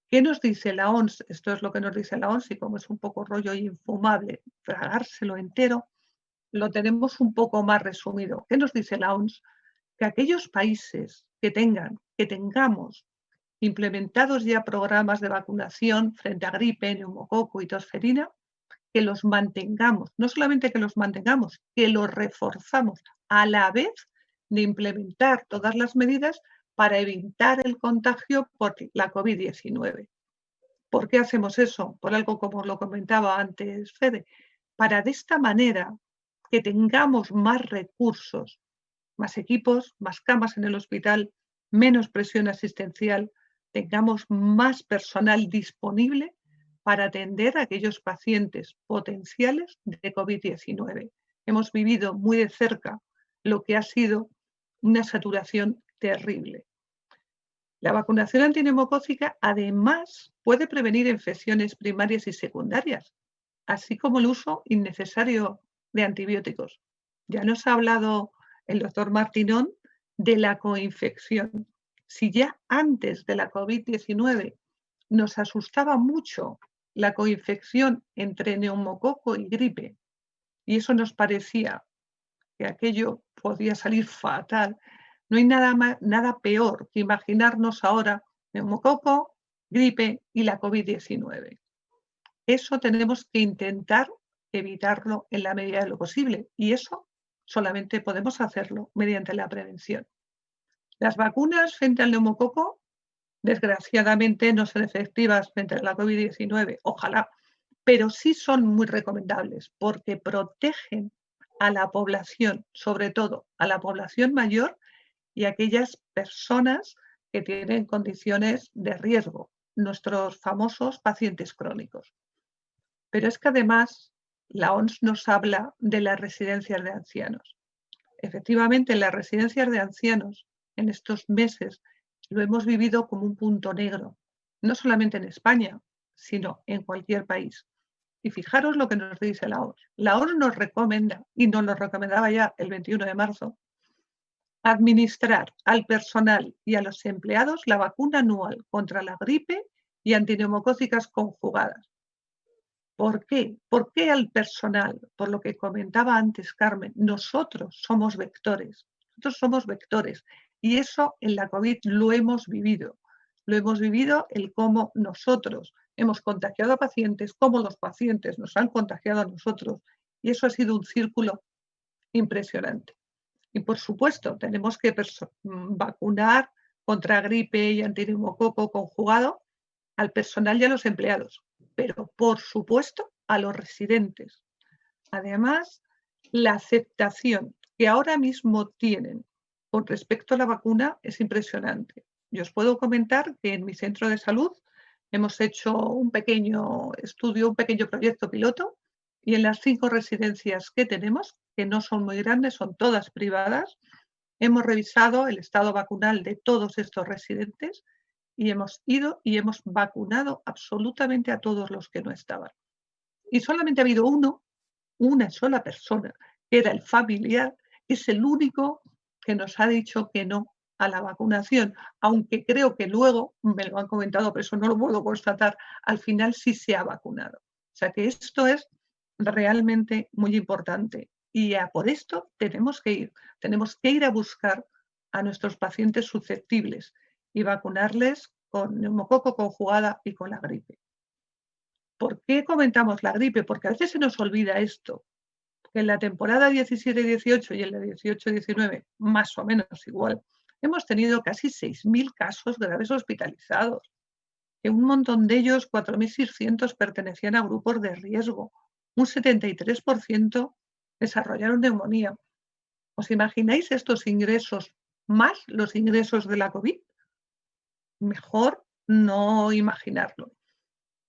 S4: ¿Qué nos dice la OMS? Esto es lo que nos dice la OMS y como es un poco rollo infumable tragárselo entero, lo tenemos un poco más resumido. ¿Qué nos dice la OMS? Que aquellos países que tengamos implementados ya programas de vacunación frente a gripe, neumococo y tosferina, que los mantengamos, no solamente que los mantengamos, que los reforzamos a la vez de implementar todas las medidas para evitar el contagio por la COVID-19. ¿Por qué hacemos eso? Por algo como lo comentaba antes Fede, para de esta manera que tengamos más recursos, más equipos, más camas en el hospital, menos presión asistencial, tengamos más personal disponible para atender a aquellos pacientes potenciales de COVID-19. Hemos vivido muy de cerca lo que ha sido una saturación terrible. La vacunación antineumocócica además puede prevenir infecciones primarias y secundarias, así como el uso innecesario de antibióticos. Ya nos ha hablado el doctor Martinón de la coinfección. Si ya antes de la COVID-19 nos asustaba mucho la coinfección entre neumococo y gripe, y eso nos parecía que aquello podía salir fatal, no hay nada peor que imaginarnos ahora neumococo, gripe y la COVID-19. Eso tenemos que intentar evitarlo en la medida de lo posible y eso solamente podemos hacerlo mediante la prevención. Las vacunas frente al neumococo, desgraciadamente, no son efectivas frente a la COVID-19, ojalá, pero sí son muy recomendables porque protegen a la población, sobre todo a la población mayor y a aquellas personas que tienen condiciones de riesgo, nuestros famosos pacientes crónicos. Pero es que además la OMS nos habla de las residencias de ancianos. Efectivamente, las residencias de ancianos en estos meses lo hemos vivido como un punto negro, no solamente en España, sino en cualquier país. Y fijaros lo que nos dice la OMS. La OMS nos recomienda, y nos lo recomendaba ya el 21 de marzo, administrar al personal y a los empleados la vacuna anual contra la gripe y antineumocócicas conjugadas. ¿Por qué? ¿Por qué al personal? Por lo que comentaba antes Carmen, nosotros somos vectores. Nosotros somos vectores. Y eso en la COVID lo hemos vivido. Lo hemos vivido el cómo nosotros hemos contagiado a pacientes, cómo los pacientes nos han contagiado a nosotros. Y eso ha sido un círculo impresionante. Y por supuesto, tenemos que vacunar contra gripe y antineumococo conjugado al personal y a los empleados, pero por supuesto a los residentes. Además, la aceptación que ahora mismo tienen con respecto a la vacuna es impresionante. Yo os puedo comentar que en mi centro de salud hemos hecho un pequeño estudio, un pequeño proyecto piloto, y en las 5 residencias que tenemos, que no son muy grandes, son todas privadas, hemos revisado el estado vacunal de todos estos residentes y hemos ido y hemos vacunado absolutamente a todos los que no estaban. Y solamente ha habido una sola persona, que era el familiar, que es el único que nos ha dicho que no a la vacunación, aunque creo que luego, me lo han comentado, pero eso no lo puedo constatar, al final sí se ha vacunado. O sea que esto es realmente muy importante y por esto tenemos que ir a buscar a nuestros pacientes susceptibles y vacunarles con neumococo conjugada y con la gripe. ¿Por qué comentamos la gripe? Porque a veces se nos olvida esto, que en la temporada 17-18 y en la 18-19, más o menos igual, hemos tenido casi 6.000 casos graves hospitalizados, que un montón de ellos, 4.600, pertenecían a grupos de riesgo. Un 73% desarrollaron neumonía. ¿Os imagináis estos ingresos más los ingresos de la COVID? Mejor no imaginarlo.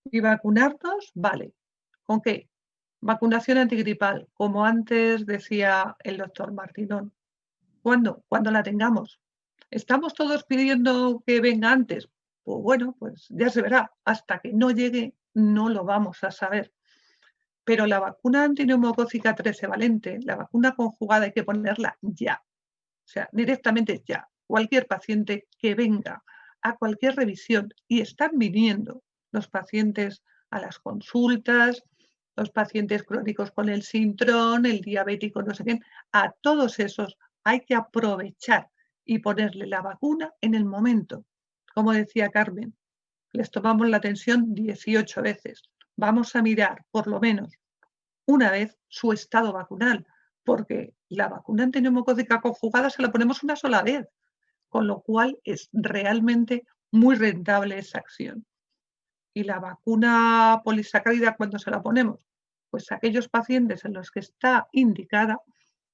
S4: Y vacunarnos, vale. ¿Con qué? Vacunación antigripal, como antes decía el doctor Martinón. ¿Cuándo? Cuando la tengamos. ¿Estamos todos pidiendo que venga antes? Pues bueno, pues ya se verá. Hasta que no llegue, no lo vamos a saber. Pero la vacuna antineumocócica trivalente, la vacuna conjugada, hay que ponerla ya. O sea, directamente ya. Cualquier paciente que venga a cualquier revisión, y están viniendo los pacientes a las consultas, los pacientes crónicos con el sintrón, el diabético, no sé qué, a todos esos hay que aprovechar y ponerle la vacuna en el momento. Como decía Carmen, les tomamos la tensión 18 veces. Vamos a mirar por lo menos una vez su estado vacunal, porque la vacuna antineumocócica conjugada se la ponemos una sola vez, con lo cual es realmente muy rentable esa acción. Y la vacuna polisacárida, ¿cuándo se la ponemos? Pues a aquellos pacientes en los que está indicada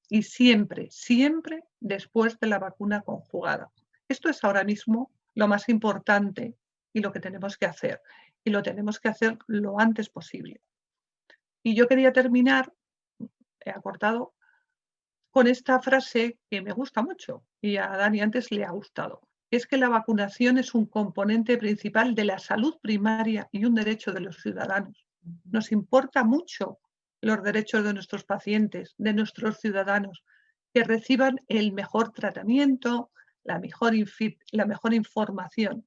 S4: y siempre, siempre después de la vacuna conjugada. Esto es ahora mismo lo más importante y lo que tenemos que hacer. Y lo tenemos que hacer lo antes posible. Y yo quería terminar, he acortado, con esta frase que me gusta mucho y a Dani antes le ha gustado. Es que la vacunación es un componente principal de la salud primaria y un derecho de los ciudadanos. Nos importa mucho los derechos de nuestros pacientes, de nuestros ciudadanos, que reciban el mejor tratamiento, la mejor información.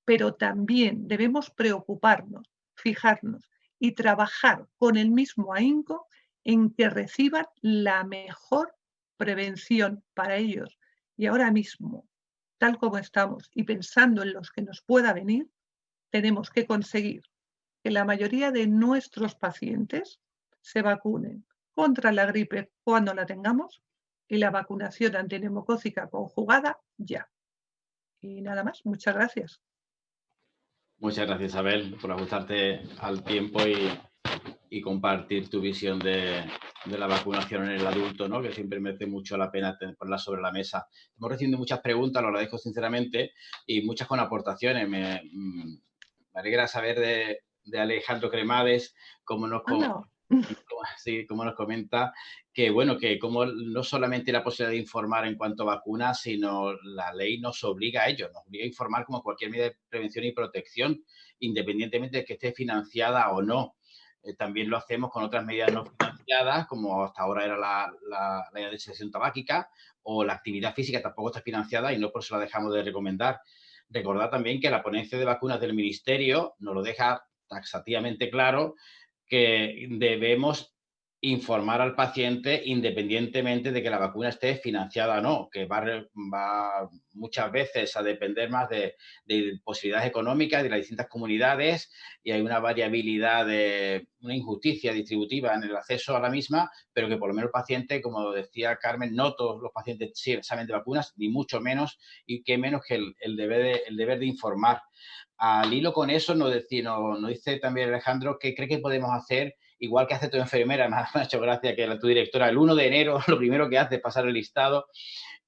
S4: Pero también debemos preocuparnos, fijarnos y trabajar con el mismo ahínco en que reciban la mejor prevención para ellos. Y ahora mismo, tal como estamos y pensando en los que nos pueda venir, tenemos que conseguir que la mayoría de nuestros pacientes se vacunen contra la gripe cuando la tengamos y la vacunación antineumocócica conjugada ya. Y nada más, muchas gracias.
S1: Muchas gracias, Isabel, por ajustarte al tiempo y compartir tu visión de la vacunación en el adulto, ¿no? Que siempre merece mucho la pena ponerla sobre la mesa. Hemos recibido muchas preguntas, lo agradezco sinceramente, y muchas con aportaciones. Me alegra saber de Alejandro Cremades cómo nos comenta que, bueno, que como no solamente la posibilidad de informar en cuanto a vacunas, sino la ley nos obliga a ello, nos obliga a informar como cualquier medida de prevención y protección, independientemente de que esté financiada o no. También lo hacemos con otras medidas no financiadas, como hasta ahora era la legislación tabáquica, o la actividad física tampoco está financiada y no por eso la dejamos de recomendar. Recordad también que la ponencia de vacunas del Ministerio nos lo deja taxativamente claro, que debemos informar al paciente independientemente de que la vacuna esté financiada o no, que va muchas veces a depender más de posibilidades económicas de las distintas comunidades, y hay una variabilidad, una injusticia distributiva en el acceso a la misma, pero que por lo menos el paciente, como decía Carmen, no todos los pacientes saben de vacunas, ni mucho menos, y qué menos que el deber de informar. Al hilo con eso nos dice también Alejandro que cree que podemos hacer, igual que hace tu enfermera, me ha hecho gracia que tu directora, el 1 de enero lo primero que hace es pasar el listado,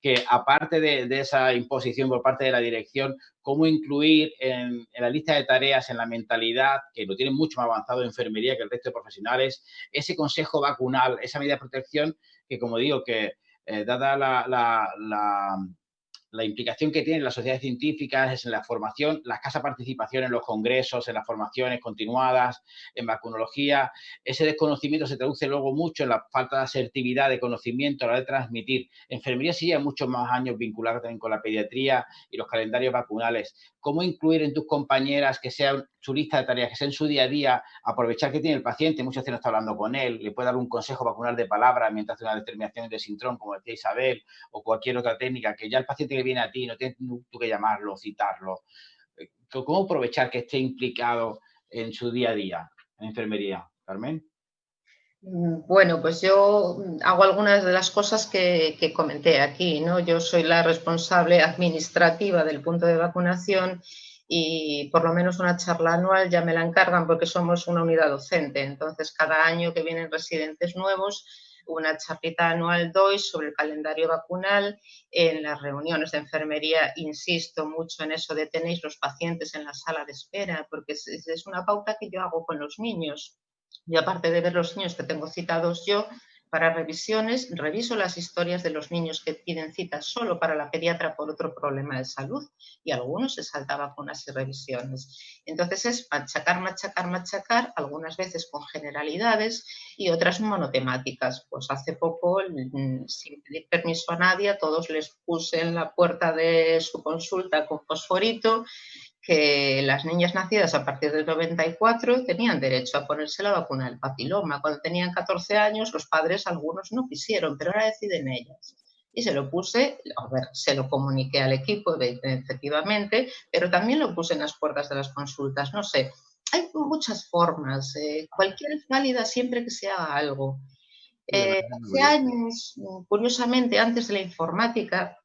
S1: que aparte de esa imposición por parte de la dirección, cómo incluir en la lista de tareas, en la mentalidad, que lo tienen mucho más avanzado en enfermería que el resto de profesionales, ese consejo vacunal, esa medida de protección que, como digo, que dada la implicación que tienen las sociedades científicas es en la formación, la escasa participación en los congresos, en las formaciones continuadas, en vacunología. Ese desconocimiento se traduce luego mucho en la falta de asertividad, de conocimiento a la hora de transmitir. Enfermería sí lleva muchos más años vinculada también con la pediatría y los calendarios vacunales. ¿Cómo incluir en tus compañeras que sea su lista de tareas, que sea en su día a día, aprovechar que tiene el paciente, muchas veces no está hablando con él, le puede dar un consejo vacunal de palabra mientras hace una determinación de sintrón, como decía Isabel, o cualquier otra técnica, que ya el paciente que viene a ti no tienes tú que llamarlo, citarlo? ¿Cómo aprovechar que esté implicado en su día a día en enfermería? Carmen.
S3: Bueno, pues yo hago algunas de las cosas que comenté aquí, ¿no? Yo soy la responsable administrativa del punto de vacunación y por lo menos una charla anual ya me la encargan porque somos una unidad docente. Entonces, cada año que vienen residentes nuevos, una charlita anual doy sobre el calendario vacunal. En las reuniones de enfermería insisto mucho en eso de tenéis los pacientes en la sala de espera, porque es una pauta que yo hago con los niños. Y aparte de ver los niños que tengo citados yo, para revisiones, reviso las historias de los niños que piden citas solo para la pediatra por otro problema de salud y algunos se saltan vacunas y revisiones. Entonces es machacar, machacar, machacar, algunas veces con generalidades y otras monotemáticas. Pues hace poco, sin pedir permiso a nadie, a todos les puse en la puerta de su consulta con fosforito que las niñas nacidas a partir del 94 tenían derecho a ponerse la vacuna del papiloma. Cuando tenían 14 años, los padres, algunos no quisieron, pero ahora deciden ellas. Y se lo puse, a ver, se lo comuniqué al equipo, efectivamente, pero también lo puse en las puertas de las consultas. No sé, hay muchas formas, cualquiera es válida siempre que se haga algo. Hace años, curiosamente, antes de la informática,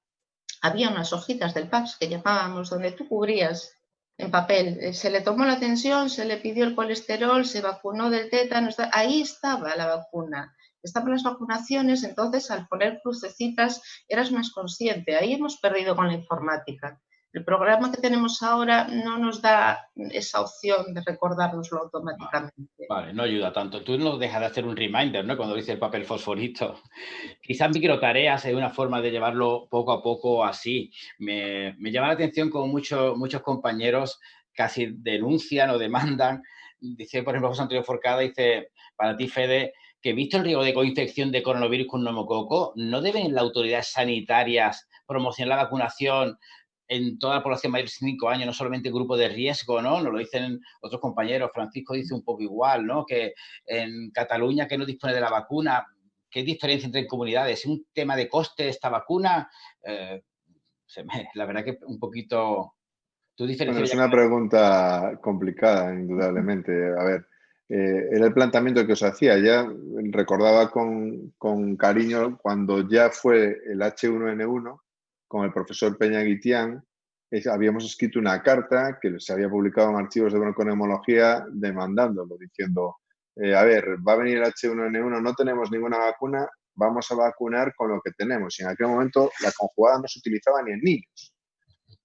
S3: había unas hojitas del PAPS que llamábamos, donde tú cubrías en papel, se le tomó la tensión, se le pidió el colesterol, se vacunó del tétano, ahí estaba la vacuna, estaban las vacunaciones, entonces al poner crucecitas eras más consciente, ahí hemos perdido con la informática. El programa que tenemos ahora no nos da esa opción de recordárnoslo automáticamente.
S1: Vale, no ayuda tanto. Tú no dejas de hacer un reminder, ¿no? Cuando dice el papel fosforito. Quizás microtareas es una forma de llevarlo poco a poco así. Me llama la atención como muchos compañeros casi denuncian o demandan. Dice, por ejemplo, José Antonio Forcada, dice, para ti, Fede, que visto el riesgo de coinfección de coronavirus con neumococo, ¿no deben las autoridades sanitarias promocionar la vacunación en toda la población mayor de 5 años, no solamente grupos de riesgo, ¿no? Nos lo dicen otros compañeros. Francisco dice un poco igual, ¿no? Que en Cataluña, que no dispone de la vacuna, ¿qué diferencia entre comunidades? ¿Es un tema de coste esta vacuna? La verdad que un poquito... ¿Tú
S2: Bueno,
S1: diferencias
S2: es
S1: ya?
S2: una pregunta complicada, indudablemente. A ver, era el planteamiento que os hacía. Ya recordaba con cariño cuando ya fue el H1N1 con el profesor Peña Guitián. Habíamos escrito una carta que se había publicado en archivos de bronconeumología demandándolo, diciendo, a ver, va a venir el H1N1, no tenemos ninguna vacuna, vamos a vacunar con lo que tenemos. Y en aquel momento la conjugada no se utilizaba ni en niños.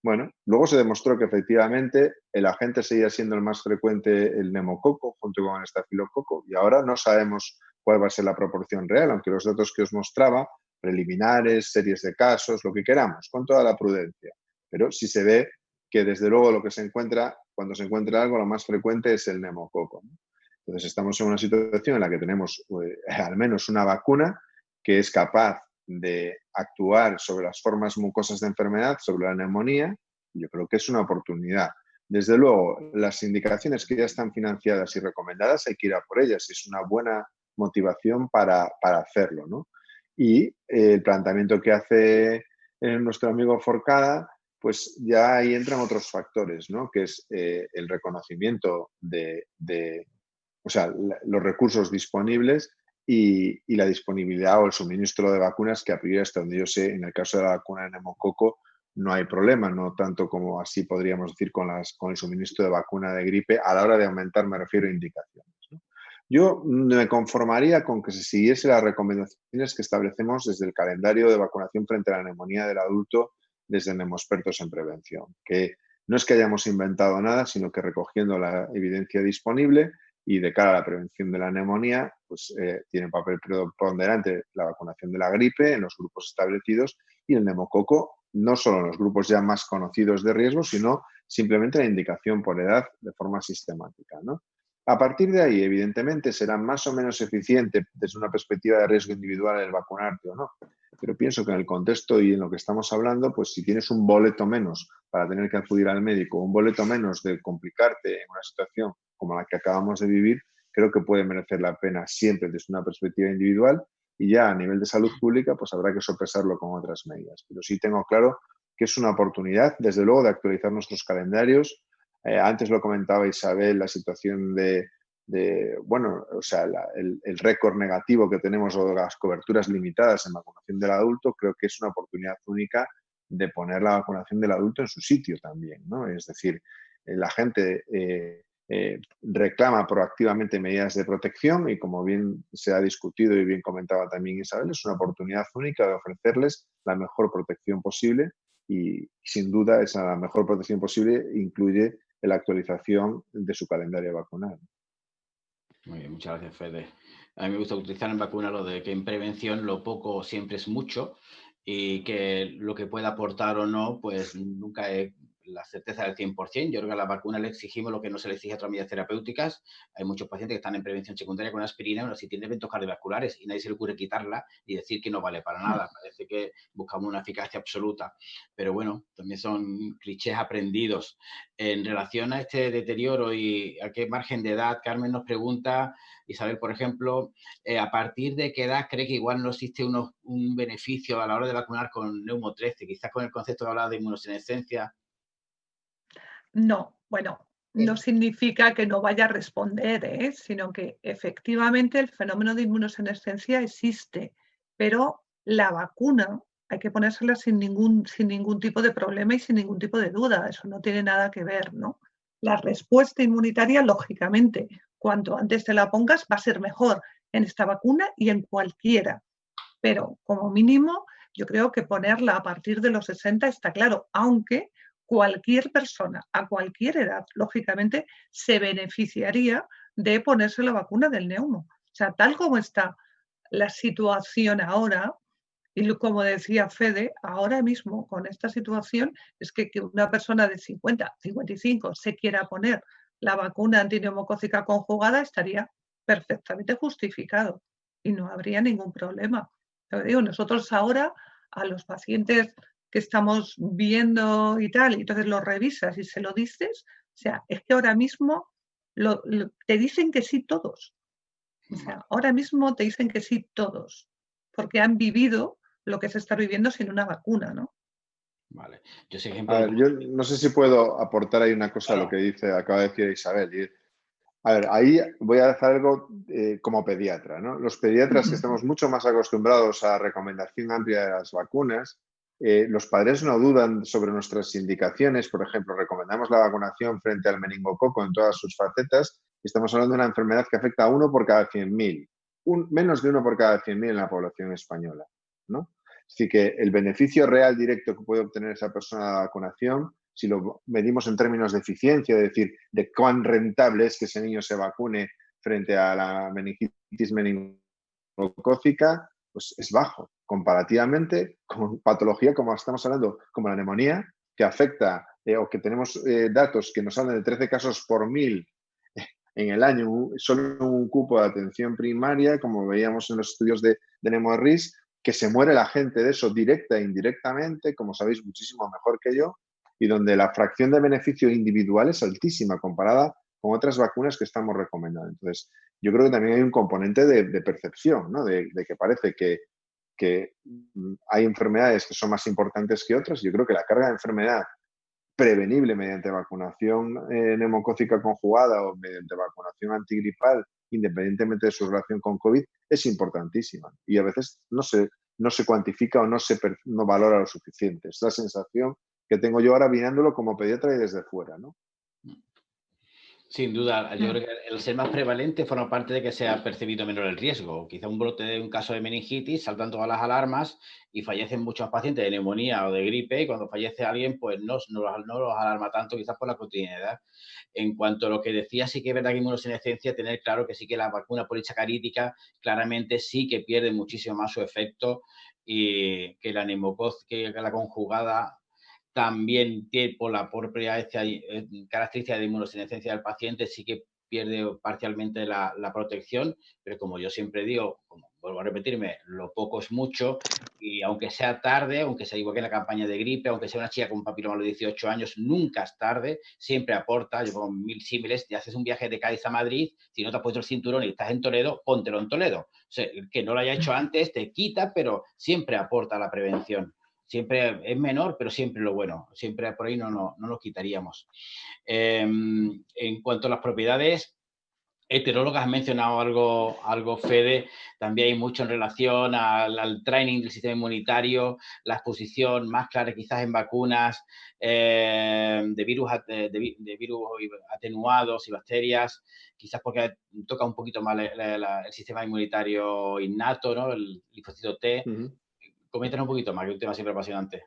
S2: Bueno, luego se demostró que efectivamente el agente seguía siendo el más frecuente el neumococo junto con el estafilococo y ahora no sabemos cuál va a ser la proporción real, aunque los datos que os mostraba, preliminares, series de casos, lo que queramos, con toda la prudencia. Pero sí se ve que desde luego lo que se encuentra, cuando se encuentra algo, lo más frecuente es el neumococo, ¿no? Entonces estamos en una situación en la que tenemos al menos una vacuna que es capaz de actuar sobre las formas mucosas de enfermedad, sobre la neumonía, yo creo que es una oportunidad. Desde luego, las indicaciones que ya están financiadas y recomendadas hay que ir a por ellas. Es una buena motivación para hacerlo, ¿no? Y el planteamiento que hace nuestro amigo Forcada, pues ya ahí entran otros factores, ¿no? Que es el reconocimiento o sea, los recursos disponibles y la disponibilidad o el suministro de vacunas, que a priori, hasta donde yo sé, en el caso de la vacuna de neumococo, no hay problema, no tanto como así podríamos decir con el suministro de vacuna de gripe, a la hora de aumentar, me refiero a indicaciones, ¿no? Yo me conformaría con que se siguiese las recomendaciones que establecemos desde el calendario de vacunación frente a la neumonía del adulto desde Neumoexpertos en Prevención, que no es que hayamos inventado nada, sino que recogiendo la evidencia disponible y de cara a la prevención de la neumonía, pues tiene un papel preponderante la vacunación de la gripe en los grupos establecidos y el neumococo, no solo en los grupos ya más conocidos de riesgo, sino simplemente la indicación por edad de forma sistemática, ¿no? A partir de ahí, evidentemente, será más o menos eficiente desde una perspectiva de riesgo individual el vacunarte o no. Pero pienso que en el contexto y en lo que estamos hablando, pues si tienes un boleto menos para tener que acudir al médico, un boleto menos de complicarte en una situación como la que acabamos de vivir, creo que puede merecer la pena siempre desde una perspectiva individual y ya a nivel de salud pública pues habrá que sopesarlo con otras medidas. Pero sí tengo claro que es una oportunidad, desde luego, de actualizar nuestros calendarios. Antes lo comentaba Isabel, la situación bueno, o sea, el récord negativo que tenemos o las coberturas limitadas en vacunación del adulto, creo que es una oportunidad única de poner la vacunación del adulto en su sitio también, ¿no? Es decir, la gente reclama proactivamente medidas de protección y, como bien se ha discutido y bien comentaba también Isabel, es una oportunidad única de ofrecerles la mejor protección posible y, sin duda, esa mejor protección posible incluye la actualización de su calendario vacunal.
S1: Muy bien, muchas gracias, Fede. A mí me gusta utilizar en vacuna lo de que en prevención lo poco siempre es mucho y que lo que pueda aportar o no, pues nunca es la certeza del 100%. Yo creo que a la vacuna le exigimos lo que no se le exige a otras medidas terapéuticas. Hay muchos pacientes que están en prevención secundaria con aspirina o si tienen eventos cardiovasculares y nadie se le ocurre quitarla y decir que no vale para nada. Parece que buscamos una eficacia absoluta. Pero bueno, también son clichés aprendidos. En relación a este deterioro y a qué margen de edad, Carmen nos pregunta, Isabel, por ejemplo, ¿a partir de qué edad cree que igual no existe un beneficio a la hora de vacunar con Neumo 13? Quizás con el concepto de hablar de inmunosenescencia.
S4: No, bueno, no significa que no vaya a responder, sino que efectivamente el fenómeno de inmunosenescencia existe, pero la vacuna hay que ponérsela sin ningún tipo de problema y sin ningún tipo de duda. Eso no tiene nada que ver, ¿no? La respuesta inmunitaria, lógicamente, cuanto antes te la pongas, va a ser mejor en esta vacuna y en cualquiera. Pero como mínimo, yo creo que ponerla a partir de los 60 está claro, aunque cualquier persona a cualquier edad, lógicamente, se beneficiaría de ponerse la vacuna del neumo. O sea, tal como está la situación ahora, y como decía Fede, ahora mismo con esta situación es que una persona de 50, 55 se quiera poner la vacuna antineumocócica conjugada estaría perfectamente justificado y no habría ningún problema. Pero digo, nosotros ahora a los pacientes que estamos viendo y tal, y entonces lo revisas y se lo dices, o sea, es que ahora mismo te dicen que sí todos. O sea, ahora mismo te dicen que sí todos, porque han vivido lo que se está viviendo sin una vacuna, ¿no?
S1: Vale. Yo sé ejemplo.
S2: A ver, yo no sé si puedo aportar ahí una cosa a lo que acaba de decir Isabel. A ver, ahí voy a hacer algo como pediatra, ¿no? Los pediatras que estamos mucho más acostumbrados a la recomendación amplia de las vacunas, los padres no dudan sobre nuestras indicaciones. Por ejemplo, recomendamos la vacunación frente al meningococo en todas sus facetas. Estamos hablando de una enfermedad que afecta a 1 por cada 100.000, menos de 1 por cada 100.000 en la población española, ¿no? Es decir, que el beneficio real directo que puede obtener esa persona de la vacunación, si lo medimos en términos de eficiencia, es decir, de cuán rentable es que ese niño se vacune frente a la meningitis meningocócica, pues es bajo, comparativamente con patología como estamos hablando, como la neumonía, que afecta o que tenemos datos que nos hablan de 13 casos por 1.000 en el año, solo un cupo de atención primaria, como veíamos en los estudios de NEMO-RIS, que se muere la gente de eso directa e indirectamente, como sabéis muchísimo mejor que yo, y donde la fracción de beneficio individual es altísima comparada con otras vacunas que estamos recomendando. Entonces, yo creo que también hay un componente de percepción, ¿no? de que parece que hay enfermedades que son más importantes que otras. Yo creo que la carga de enfermedad prevenible mediante vacunación neumocócica conjugada o mediante vacunación antigripal, independientemente de su relación con COVID, es importantísima. Y a veces no se cuantifica o no valora lo suficiente. Es la sensación que tengo yo ahora mirándolo como pediatra y desde fuera, ¿no?
S1: Sin duda, yo creo que el ser más prevalente forma parte de que sea percibido menor el riesgo. Quizá un brote de un caso de meningitis, saltan todas las alarmas y fallecen muchos pacientes de neumonía o de gripe, y cuando fallece alguien, pues no los alarma tanto, quizás por la cotidianidad. En cuanto a lo que decía, sí que es verdad que inmunosenescencia, tener claro que sí que la vacuna polisacarídica claramente sí que pierde muchísimo más su efecto y que la neumocócica, que la conjugada, también tiene por la propia característica de inmunosenescencia del paciente, sí que pierde parcialmente la protección, pero como yo siempre digo, como vuelvo a repetirme, lo poco es mucho, y aunque sea tarde, aunque sea igual que en la campaña de gripe, aunque sea una chica con papiloma a los 18 años, nunca es tarde, siempre aporta. Yo pongo 1000 símiles, te haces un viaje de Cádiz a Madrid, si no te has puesto el cinturón y estás en Toledo, póntelo en Toledo. O sea, que no lo haya hecho antes te quita, pero siempre aporta a la prevención. Siempre es menor, pero siempre lo bueno. Siempre por ahí no nos quitaríamos. En cuanto a las propiedades heterólogas, has mencionado algo, Fede. También hay mucho en relación al training del sistema inmunitario, la exposición más clara quizás en vacunas de virus atenuados y bacterias, quizás porque toca un poquito más el sistema inmunitario innato, ¿no? El linfocito T. Coméntanos un poquito más, que es un tema siempre apasionante.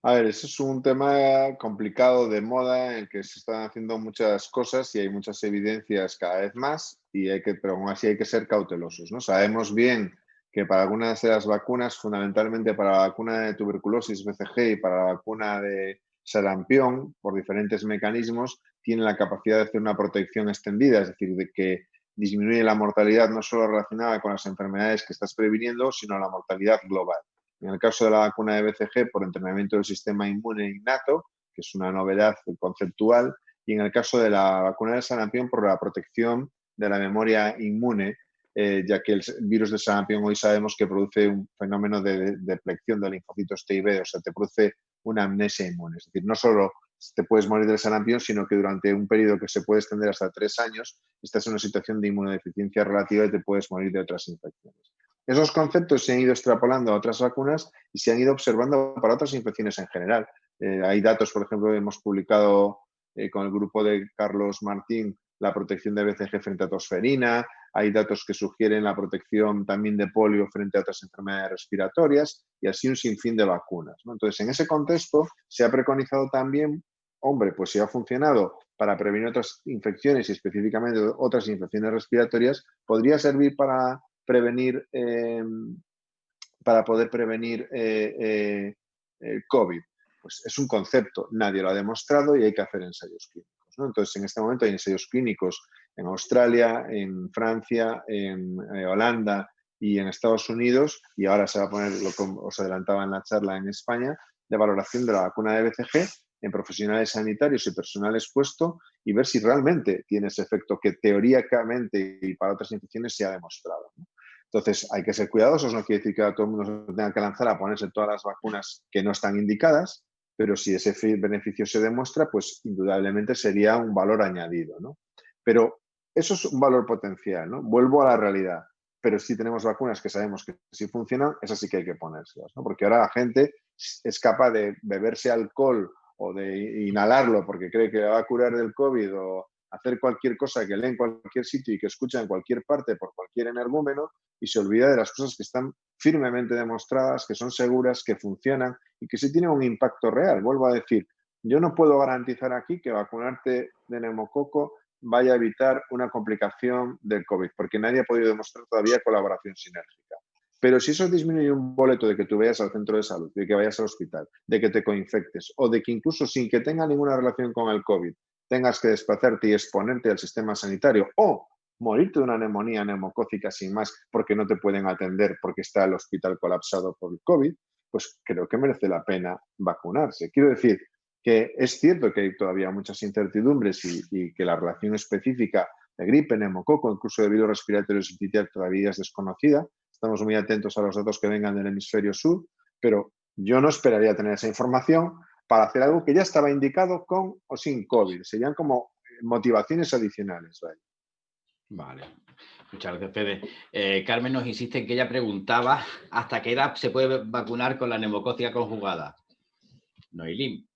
S2: A ver, eso es un tema complicado de moda en el que se están haciendo muchas cosas y hay muchas evidencias cada vez más, pero aún así hay que ser cautelosos, ¿no? Sabemos bien que para algunas de las vacunas, fundamentalmente para la vacuna de tuberculosis BCG y para la vacuna de sarampión, por diferentes mecanismos, tienen la capacidad de hacer una protección extendida, es decir, de que disminuye la mortalidad no solo relacionada con las enfermedades que estás previniendo, sino la mortalidad global. En el caso de la vacuna de BCG, por entrenamiento del sistema inmune innato, que es una novedad conceptual, y en el caso de la vacuna de sarampión, por la protección de la memoria inmune, ya que el virus de sarampión hoy sabemos que produce un fenómeno de deplección de linfocitos T y B, o sea, te produce una amnesia inmune. Es decir, no solo te puedes morir del sarampión, sino que durante un periodo que se puede extender hasta 3 años, estás en una situación de inmunodeficiencia relativa y te puedes morir de otras infecciones. Esos conceptos se han ido extrapolando a otras vacunas y se han ido observando para otras infecciones en general. Hay datos, por ejemplo, hemos publicado con el grupo de Carlos Martín la protección de BCG frente a tosferina, hay datos que sugieren la protección también de polio frente a otras enfermedades respiratorias y así un sinfín de vacunas, ¿no? Entonces, en ese contexto se ha preconizado también, hombre, pues si ha funcionado para prevenir otras infecciones y específicamente otras infecciones respiratorias, podría servir para prevenir, para poder prevenir COVID. Pues es un concepto, nadie lo ha demostrado y hay que hacer ensayos clínicos, ¿no? Entonces, en este momento hay ensayos clínicos en Australia, en Francia, en Holanda y en Estados Unidos, y ahora se va a poner, lo que os adelantaba en la charla, en España, de valoración de la vacuna de BCG en profesionales sanitarios y personal expuesto y ver si realmente tiene ese efecto que teóricamente y para otras infecciones se ha demostrado, ¿no? Entonces, hay que ser cuidadosos, no quiere decir que a todo el mundo se tenga que lanzar a ponerse todas las vacunas que no están indicadas, pero si ese beneficio se demuestra, pues indudablemente sería un valor añadido, ¿no? Pero eso es un valor potencial, ¿no? Vuelvo a la realidad. Pero si tenemos vacunas que sabemos que sí funcionan, esas sí que hay que ponérselas, ¿no? Porque ahora la gente es capaz de beberse alcohol o de inhalarlo porque cree que va a curar del COVID o hacer cualquier cosa que lee en cualquier sitio y que escucha en cualquier parte por cualquier energúmeno y se olvida de las cosas que están firmemente demostradas, que son seguras, que funcionan y que sí tienen un impacto real. Vuelvo a decir, yo no puedo garantizar aquí que vacunarte de neumococo vaya a evitar una complicación del COVID, porque nadie ha podido demostrar todavía colaboración sinérgica. Pero si eso disminuye un boleto de que tú vayas al centro de salud, de que vayas al hospital, de que te coinfectes o de que incluso sin que tenga ninguna relación con el COVID tengas que desplazarte y exponerte al sistema sanitario o morirte de una neumonía neumocócica sin más porque no te pueden atender porque está el hospital colapsado por el COVID, pues creo que merece la pena vacunarse. Quiero decir que es cierto que hay todavía muchas incertidumbres y que la relación específica de gripe, neumococo, incluso de virus respiratorio sincitial todavía es desconocida. Estamos muy atentos a los datos que vengan del hemisferio sur, pero yo no esperaría tener esa información para hacer algo que ya estaba indicado con o sin COVID. Serían como motivaciones adicionales, ¿vale?
S1: Vale, muchas gracias, Fede. Carmen nos insiste en que ella preguntaba ¿hasta qué edad se puede vacunar con la neumocócica conjugada? No hay límite.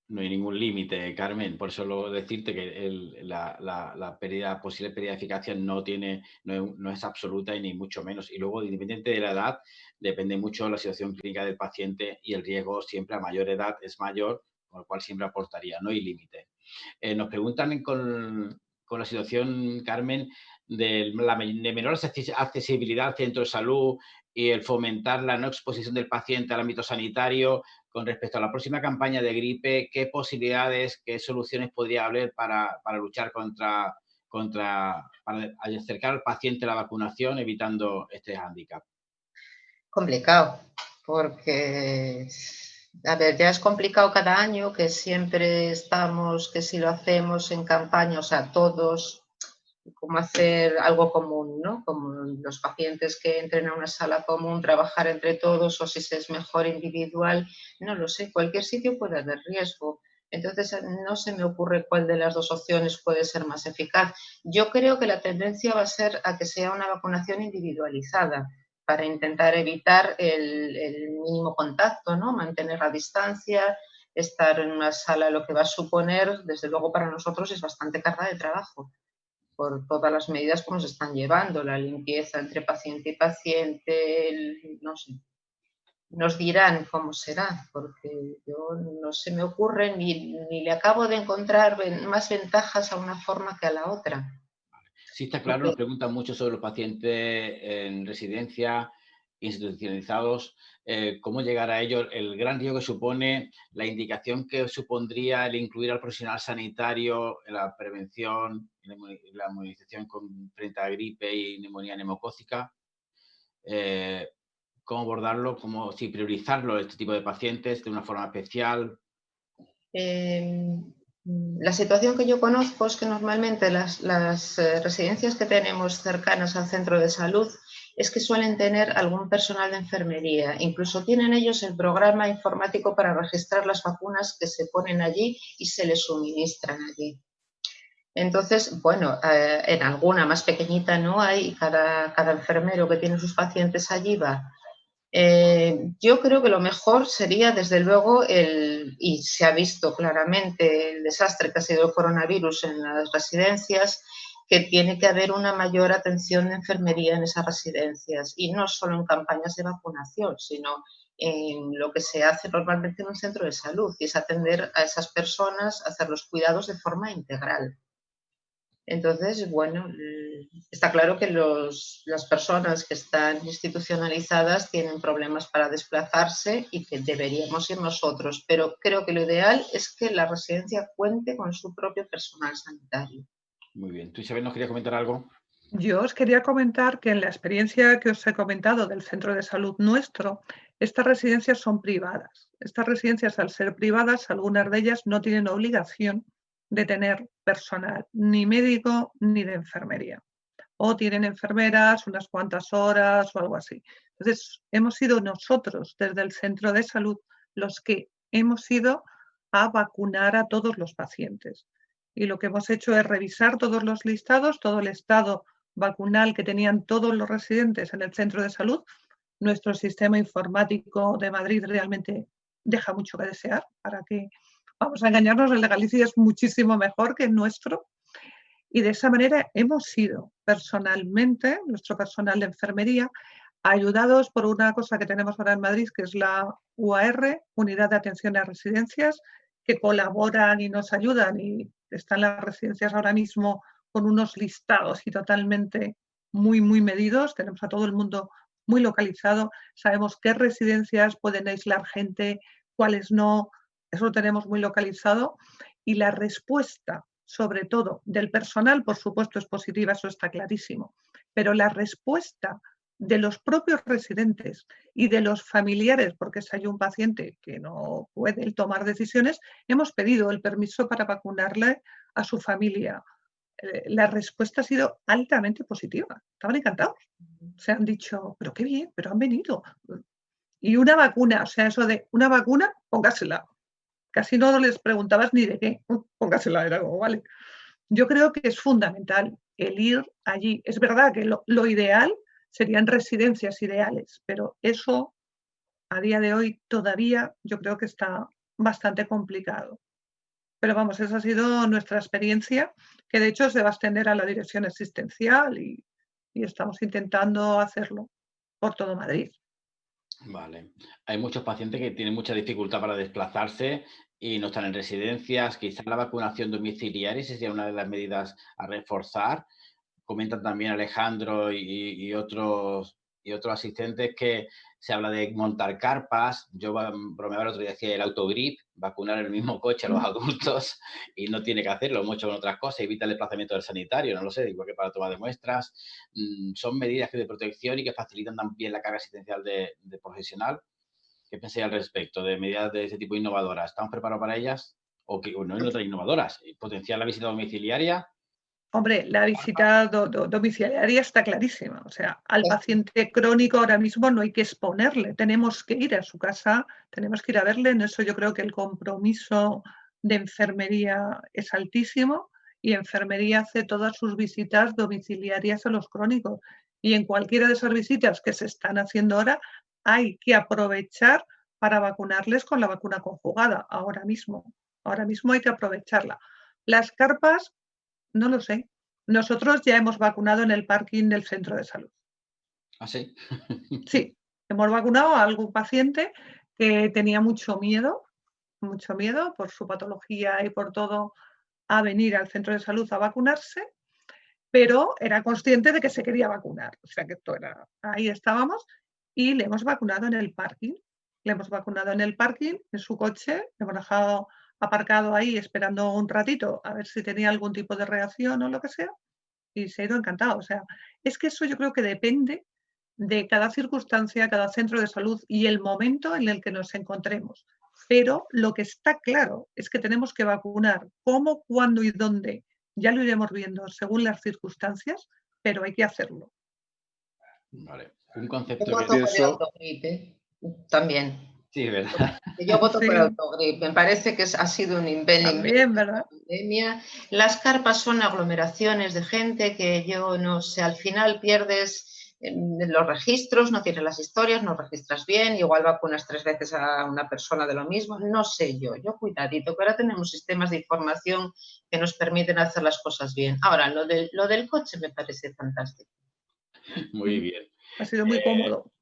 S1: No hay ningún límite, Carmen. Por eso lo decirte que la posible pérdida de eficacia no es absoluta y ni mucho menos. Y luego, independiente de la edad, depende mucho de la situación clínica del paciente y el riesgo siempre a mayor edad es mayor, con lo cual siempre aportaría, no hay límite. Nos preguntan con la situación, Carmen, de menor accesibilidad al centro de salud y el fomentar la no exposición del paciente al ámbito sanitario. Con respecto a la próxima campaña de gripe, ¿qué posibilidades, qué soluciones podría haber para luchar para acercar al paciente a la vacunación, evitando este hándicap?
S3: Complicado, porque, a ver, ya es complicado cada año, que siempre estamos, que si lo hacemos en campaña, o sea, todos, como hacer algo común, ¿no? Como los pacientes que entren a una sala común, trabajar entre todos, o si se es mejor individual, no lo sé, cualquier sitio puede haber riesgo. Entonces, no se me ocurre cuál de las dos opciones puede ser más eficaz. Yo creo que la tendencia va a ser a que sea una vacunación individualizada, para intentar evitar el mínimo contacto, ¿no? Mantener la distancia, estar en una sala, lo que va a suponer, desde luego para nosotros es bastante carga de trabajo, por todas las medidas que nos están llevando, la limpieza entre paciente y paciente, no sé. nos dirán cómo será, porque yo no se me ocurre ni le acabo de encontrar más ventajas a una forma que a la otra.
S1: Sí, está claro, nos preguntan mucho sobre los pacientes en residencia, institucionalizados, cómo llegar a ellos, el gran riesgo que supone, la indicación que supondría el incluir al profesional sanitario en la prevención, en la inmunización frente a gripe y neumonía neumocócica, cómo abordarlo, cómo si priorizarlo, este tipo de pacientes de una forma especial.
S3: La situación que yo conozco es que normalmente las residencias que tenemos cercanas al centro de salud es que suelen tener algún personal de enfermería. Incluso tienen ellos el programa informático para registrar las vacunas que se ponen allí y se les suministran allí. Entonces, bueno, en alguna más pequeñita no hay, cada enfermero que tiene sus pacientes allí va. Yo creo que lo mejor sería, desde luego, y se ha visto claramente el desastre que ha sido el coronavirus en las residencias, que tiene que haber una mayor atención de enfermería en esas residencias, y no solo en campañas de vacunación, sino en lo que se hace normalmente en un centro de salud, y es atender a esas personas, hacer los cuidados de forma integral. Entonces, bueno, está claro que las personas que están institucionalizadas tienen problemas para desplazarse y que deberíamos ir nosotros, pero creo que lo ideal es que la residencia cuente con su propio personal sanitario.
S1: Muy bien. ¿Tú, Isabel, nos querías comentar algo?
S4: Yo os quería comentar que en la experiencia que os he comentado del centro de salud nuestro, estas residencias son privadas. Estas residencias, al ser privadas, algunas de ellas no tienen obligación de tener personal, ni médico ni de enfermería. O tienen enfermeras unas cuantas horas o algo así. Entonces, hemos sido nosotros, desde el centro de salud, los que hemos ido a vacunar a todos los pacientes. Y lo que hemos hecho es revisar todos los listados, todo el estado vacunal que tenían todos los residentes en el centro de salud. Nuestro sistema informático de Madrid realmente deja mucho que desear, para que, vamos a engañarnos, el de Galicia es muchísimo mejor que el nuestro. Y de esa manera hemos ido personalmente, nuestro personal de enfermería, ayudados por una cosa que tenemos ahora en Madrid, que es la UAR, Unidad de Atención a Residencias, que colaboran y nos ayudan, y están las residencias ahora mismo con unos listados y totalmente muy medidos. Tenemos a todo el mundo muy localizado, sabemos qué residencias pueden aislar gente, cuáles no, eso lo tenemos muy localizado. Y la respuesta, sobre todo del personal, por supuesto, es positiva, eso está clarísimo, pero la respuesta de los propios residentes y de los familiares, porque si hay un paciente que no puede tomar decisiones, hemos pedido el permiso para vacunarle a su familia. La respuesta ha sido altamente positiva, estaban encantados. Se han dicho, pero qué bien, pero han venido. Y una vacuna, o sea, eso de una vacuna, póngasela. Casi no les preguntabas ni de qué, póngasela, era algo, vale. Yo creo que es fundamental el ir allí. Es verdad que lo ideal serían residencias ideales, pero eso a día de hoy todavía yo creo que está bastante complicado. Pero vamos, esa ha sido nuestra experiencia, que de hecho se va a extender a la dirección asistencial y estamos intentando hacerlo por todo Madrid.
S1: Vale. Hay muchos pacientes que tienen mucha dificultad para desplazarse y no están en residencias. Quizás la vacunación domiciliaria sería una de las medidas a reforzar. Comentan también Alejandro y otros asistentes que se habla de montar carpas. Yo bromeaba el otro día, decía el autogrip, vacunar en el mismo coche a los adultos, y no tiene que hacerlo, hemos hecho con otras cosas, evita el desplazamiento del sanitario, no lo sé, igual que para toma de muestras. Son medidas de protección y que facilitan también la carga asistencial de profesional. ¿Qué pensáis al respecto de medidas de ese tipo innovadoras? ¿Estamos preparados para ellas? ¿O que no hay otras innovadoras? ¿Potenciar la visita domiciliaria?
S4: Hombre, la visita domiciliaria está clarísima. O sea, al paciente crónico ahora mismo no hay que exponerle, tenemos que ir a su casa, tenemos que ir a verle. En eso yo creo que el compromiso de enfermería es altísimo, y enfermería hace todas sus visitas domiciliarias a los crónicos. Y en cualquiera de esas visitas que se están haciendo ahora, hay que aprovechar para vacunarles con la vacuna conjugada ahora mismo. Ahora mismo hay que aprovecharla. Las carpas, no lo sé. Nosotros ya hemos vacunado en el parking del centro de salud.
S1: ¿Ah, sí?
S4: Sí, Hemos vacunado a algún paciente que tenía mucho miedo por su patología y por todo, a venir al centro de salud a vacunarse, pero era consciente de que se quería vacunar. O sea que esto era, ahí estábamos, y le hemos vacunado en el parking. Le hemos vacunado en el parking, en su coche, le hemos dejado aparcado ahí esperando un ratito a ver si tenía algún tipo de reacción o lo que sea, y se ha ido encantado. O sea, es que eso yo creo que depende de cada circunstancia, cada centro de salud y el momento en el que nos encontremos. Pero lo que está claro es que tenemos que vacunar cómo, cuándo y dónde. Ya lo iremos viendo según las circunstancias, pero hay que hacerlo.
S1: Vale. Un concepto
S3: Yo
S1: que...
S3: voto por el autogrip, también.
S1: Sí, ¿verdad?
S3: Yo voto
S4: Sí,
S3: por el autogrip. Me parece que ha sido un invento
S4: también,
S3: de la
S4: ¿verdad?
S3: pandemia. Las carpas son aglomeraciones de gente que yo no sé, al final pierdes los registros, no tienes las historias, no registras bien, igual vacunas 3 veces a una persona de lo mismo, no sé yo cuidadito, que ahora tenemos sistemas de información que nos permiten hacer las cosas bien. Ahora, lo del coche me parece fantástico.
S1: Muy bien.
S4: Ha sido muy cómodo.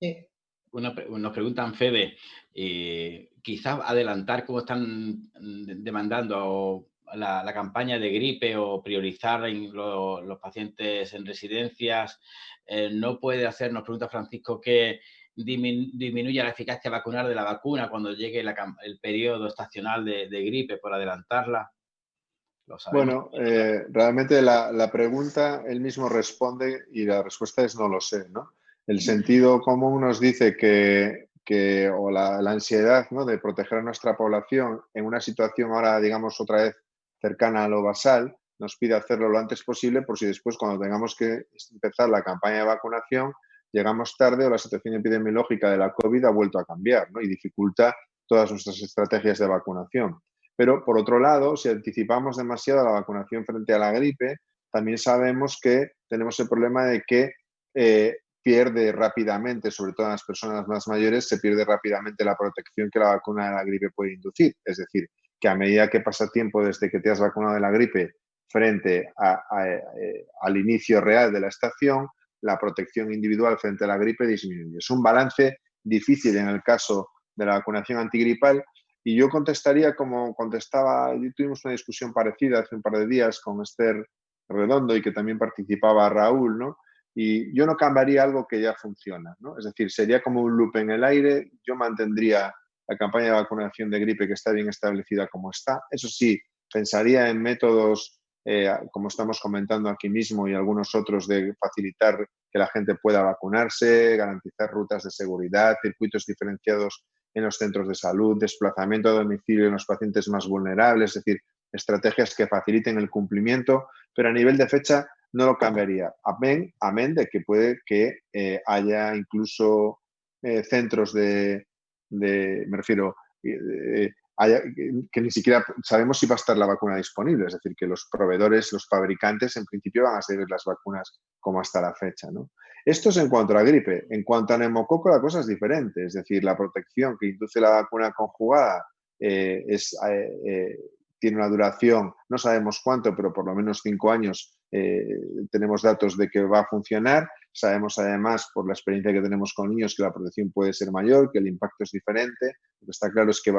S3: Sí.
S1: Nos preguntan, Fede, quizás adelantar cómo están demandando la campaña de gripe o priorizar los pacientes en residencias. No puede hacer, nos pregunta Francisco, que disminuya la eficacia vacunar de la vacuna cuando llegue el periodo estacional de gripe por adelantarla. Lo sabemos.
S2: Bueno, realmente la pregunta él mismo responde y la respuesta es no lo sé, ¿no? El sentido común nos dice o la ansiedad, ¿no?, de proteger a nuestra población en una situación ahora, digamos, otra vez cercana a lo basal, nos pide hacerlo lo antes posible por si después, cuando tengamos que empezar la campaña de vacunación, llegamos tarde o la situación epidemiológica de la COVID ha vuelto a cambiar, ¿no?, y dificulta todas nuestras estrategias de vacunación. Pero, por otro lado, si anticipamos demasiado la vacunación frente a la gripe, también sabemos que tenemos el problema de que pierde rápidamente, sobre todo en las personas más mayores, se pierde rápidamente la protección que la vacuna de la gripe puede inducir. Es decir, que a medida que pasa tiempo desde que te has vacunado de la gripe frente al inicio real de la estación, la protección individual frente a la gripe disminuye. Es un balance difícil en el caso de la vacunación antigripal. Y yo contestaría como contestaba, tuvimos una discusión parecida hace un par de días con Esther Redondo y que también participaba Raúl, ¿no? Y yo no cambiaría algo que ya funciona, ¿no? Es decir, sería como un loop en el aire, yo mantendría la campaña de vacunación de gripe que está bien establecida como está. Eso sí, pensaría en métodos, como estamos comentando aquí mismo y algunos otros, de facilitar que la gente pueda vacunarse, garantizar rutas de seguridad, circuitos diferenciados en los centros de salud, desplazamiento a domicilio en los pacientes más vulnerables, es decir, estrategias que faciliten el cumplimiento, pero a nivel de fecha no lo cambiaría. Amén de que puede que haya incluso centros me refiero, que ni siquiera sabemos si va a estar la vacuna disponible, es decir, que los proveedores, los fabricantes, en principio van a seguir las vacunas como hasta la fecha, ¿no? Esto es en cuanto a gripe. En cuanto a neumococo, la cosa es diferente. Es decir, la protección que induce la vacuna conjugada tiene una duración, no sabemos cuánto, pero por lo menos 5 años tenemos datos de que va a funcionar. Sabemos además, por la experiencia que tenemos con niños, que la protección puede ser mayor, que el impacto es diferente. Lo que está claro es que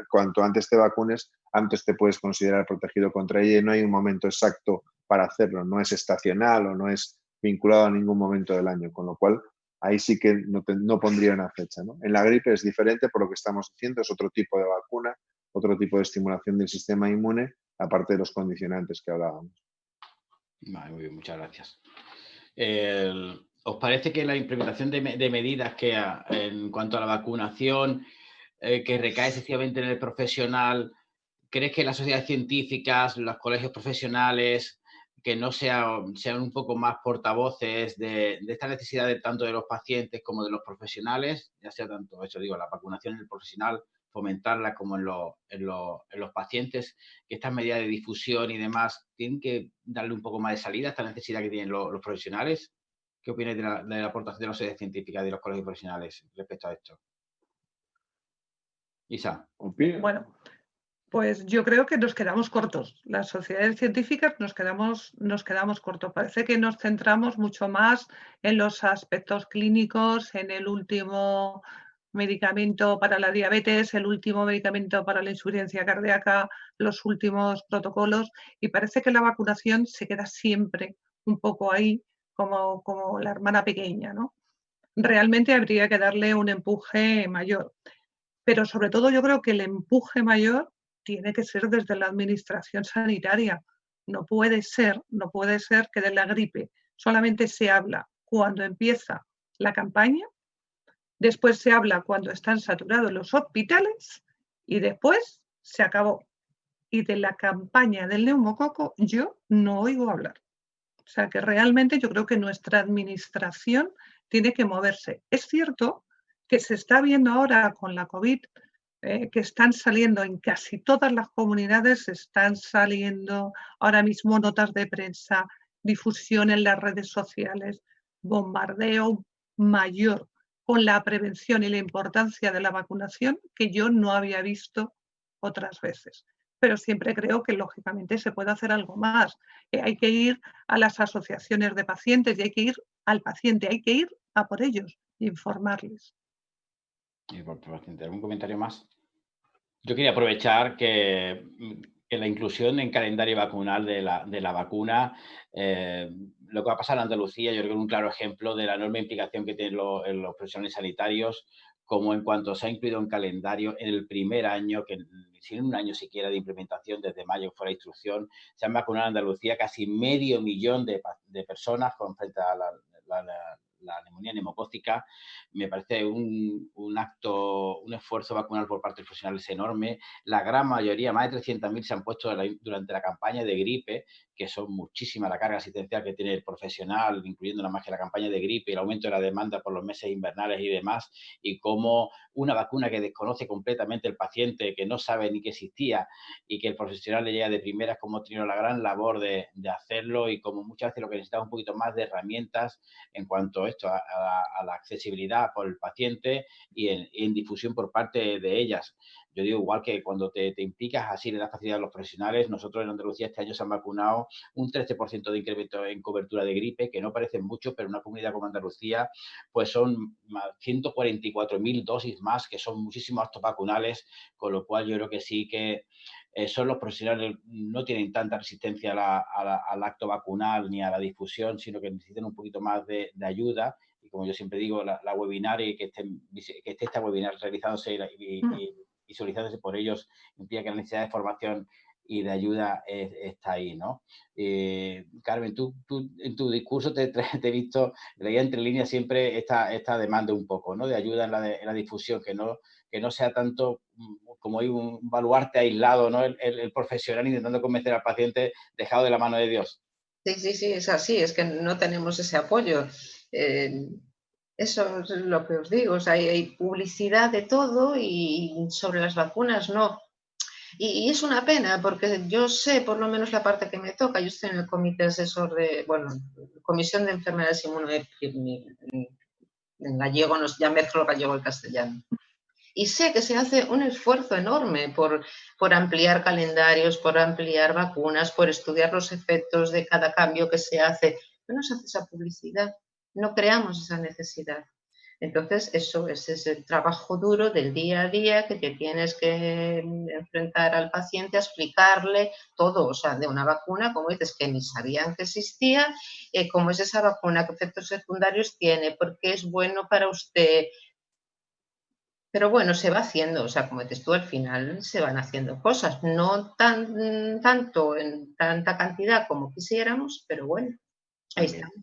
S2: cuanto antes te vacunes, antes te puedes considerar protegido contra ella y no hay un momento exacto para hacerlo. No es estacional o no es vinculado a ningún momento del año, con lo cual ahí sí que no pondría una fecha, ¿no? En la gripe es diferente, por lo que estamos diciendo, es otro tipo de vacuna, otro tipo de estimulación del sistema inmune, aparte de los condicionantes que hablábamos.
S1: Vale, muy bien, muchas gracias. ¿Os parece que la implementación de medidas que en cuanto a la vacunación, que recae excesivamente en el profesional, crees que las sociedades científicas, los colegios profesionales, que no sean un poco más portavoces de esta necesidad tanto de los pacientes como de los profesionales, ya sea tanto, eso digo, la vacunación en el profesional, fomentarla como en los pacientes, que estas medidas de difusión y demás tienen que darle un poco más de salida a esta necesidad que tienen los profesionales? ¿Qué opináis de la aportación de las sociedades científicas y de los colegios profesionales respecto a esto? Isa.
S4: Bueno, Pues yo creo que nos quedamos cortos. Las sociedades científicas nos quedamos cortos. Parece que nos centramos mucho más en los aspectos clínicos, en el último medicamento para la diabetes, el último medicamento para la insuficiencia cardíaca, los últimos protocolos, y parece que la vacunación se queda siempre un poco ahí como la hermana pequeña, ¿no? Realmente habría que darle un empuje mayor. Pero sobre todo yo creo que el empuje mayor tiene que ser desde la administración sanitaria. No puede ser que de la gripe solamente se habla cuando empieza la campaña, después se habla cuando están saturados los hospitales y después se acabó. Y de la campaña del neumococo yo no oigo hablar. O sea que realmente yo creo que nuestra administración tiene que moverse. Es cierto que se está viendo ahora con la COVID que están saliendo en casi todas las comunidades, están saliendo ahora mismo notas de prensa, difusión en las redes sociales, bombardeo mayor con la prevención y la importancia de la vacunación que yo no había visto otras veces. Pero siempre creo que lógicamente se puede hacer algo más. Hay que ir a las asociaciones de pacientes y hay que ir al paciente, hay que ir a por ellos e informarles.
S1: Y por paciente, ¿algún comentario más? Yo quería aprovechar que la inclusión en calendario vacunal de la vacuna, lo que va a pasar en Andalucía, yo creo que es un claro ejemplo de la enorme implicación que tienen los profesionales sanitarios, como en cuanto se ha incluido en calendario en el primer año, que sin un año siquiera de implementación, desde mayo fue la instrucción, se han vacunado en Andalucía casi 500.000 de personas frente a la neumonía neumocócica. Me parece un acto, un esfuerzo vacunal por parte de los profesionales enorme. La gran mayoría, más de 300.000, se han puesto durante la campaña de gripe, que son muchísima la carga asistencial que tiene el profesional, incluyendo nada más que la campaña de gripe, el aumento de la demanda por los meses invernales y demás, y cómo una vacuna que desconoce completamente el paciente, que no sabe ni que existía, y que el profesional le llega de primeras, como ha tenido la gran labor de hacerlo, y como muchas veces lo que necesitamos un poquito más de herramientas en cuanto a esto, a la accesibilidad por el paciente y en difusión por parte de ellas. Yo digo, igual que cuando te implicas así, le das facilidad a los profesionales. Nosotros en Andalucía este año se han vacunado un 13% de incremento en cobertura de gripe, que no parece mucho, pero en una comunidad como Andalucía, pues son 144.000 dosis más, que son muchísimos actos vacunales, con lo cual yo creo que sí que son los profesionales, no tienen tanta resistencia al acto vacunal ni a la difusión, sino que necesitan un poquito más de ayuda. Y como yo siempre digo, la webinar y que esté esta webinar realizándose y visualizándose por ellos implica que la necesidad de formación y de ayuda está ahí, ¿no? Carmen, tú en tu discurso te he visto, leía entre líneas siempre esta demanda un poco, ¿no? De ayuda en la difusión, que no sea tanto como hay un baluarte aislado, ¿no? El profesional intentando convencer al paciente dejado de la mano de Dios.
S3: Sí, es así, es que no tenemos ese apoyo. Eso es lo que os digo, o sea, hay publicidad de todo y sobre las vacunas no. Y es una pena porque yo sé por lo menos la parte que me toca. Yo estoy en el comité asesor Comisión de Enfermedades Inmunodepresivas. En gallego, ya mezclo gallego y castellano. Y sé que se hace un esfuerzo enorme por ampliar calendarios, por ampliar vacunas, por estudiar los efectos de cada cambio que se hace. No se hace esa publicidad, no creamos esa necesidad. Entonces, eso es el trabajo duro del día a día que te tienes que enfrentar al paciente, a explicarle todo, o sea, de una vacuna, como dices, que ni sabían que existía, cómo es esa vacuna, qué efectos secundarios tiene, por qué es bueno para usted. Pero bueno, se va haciendo, o sea, como dices tú, al final se van haciendo cosas, no tanto en tanta cantidad como quisiéramos, pero bueno, ahí estamos.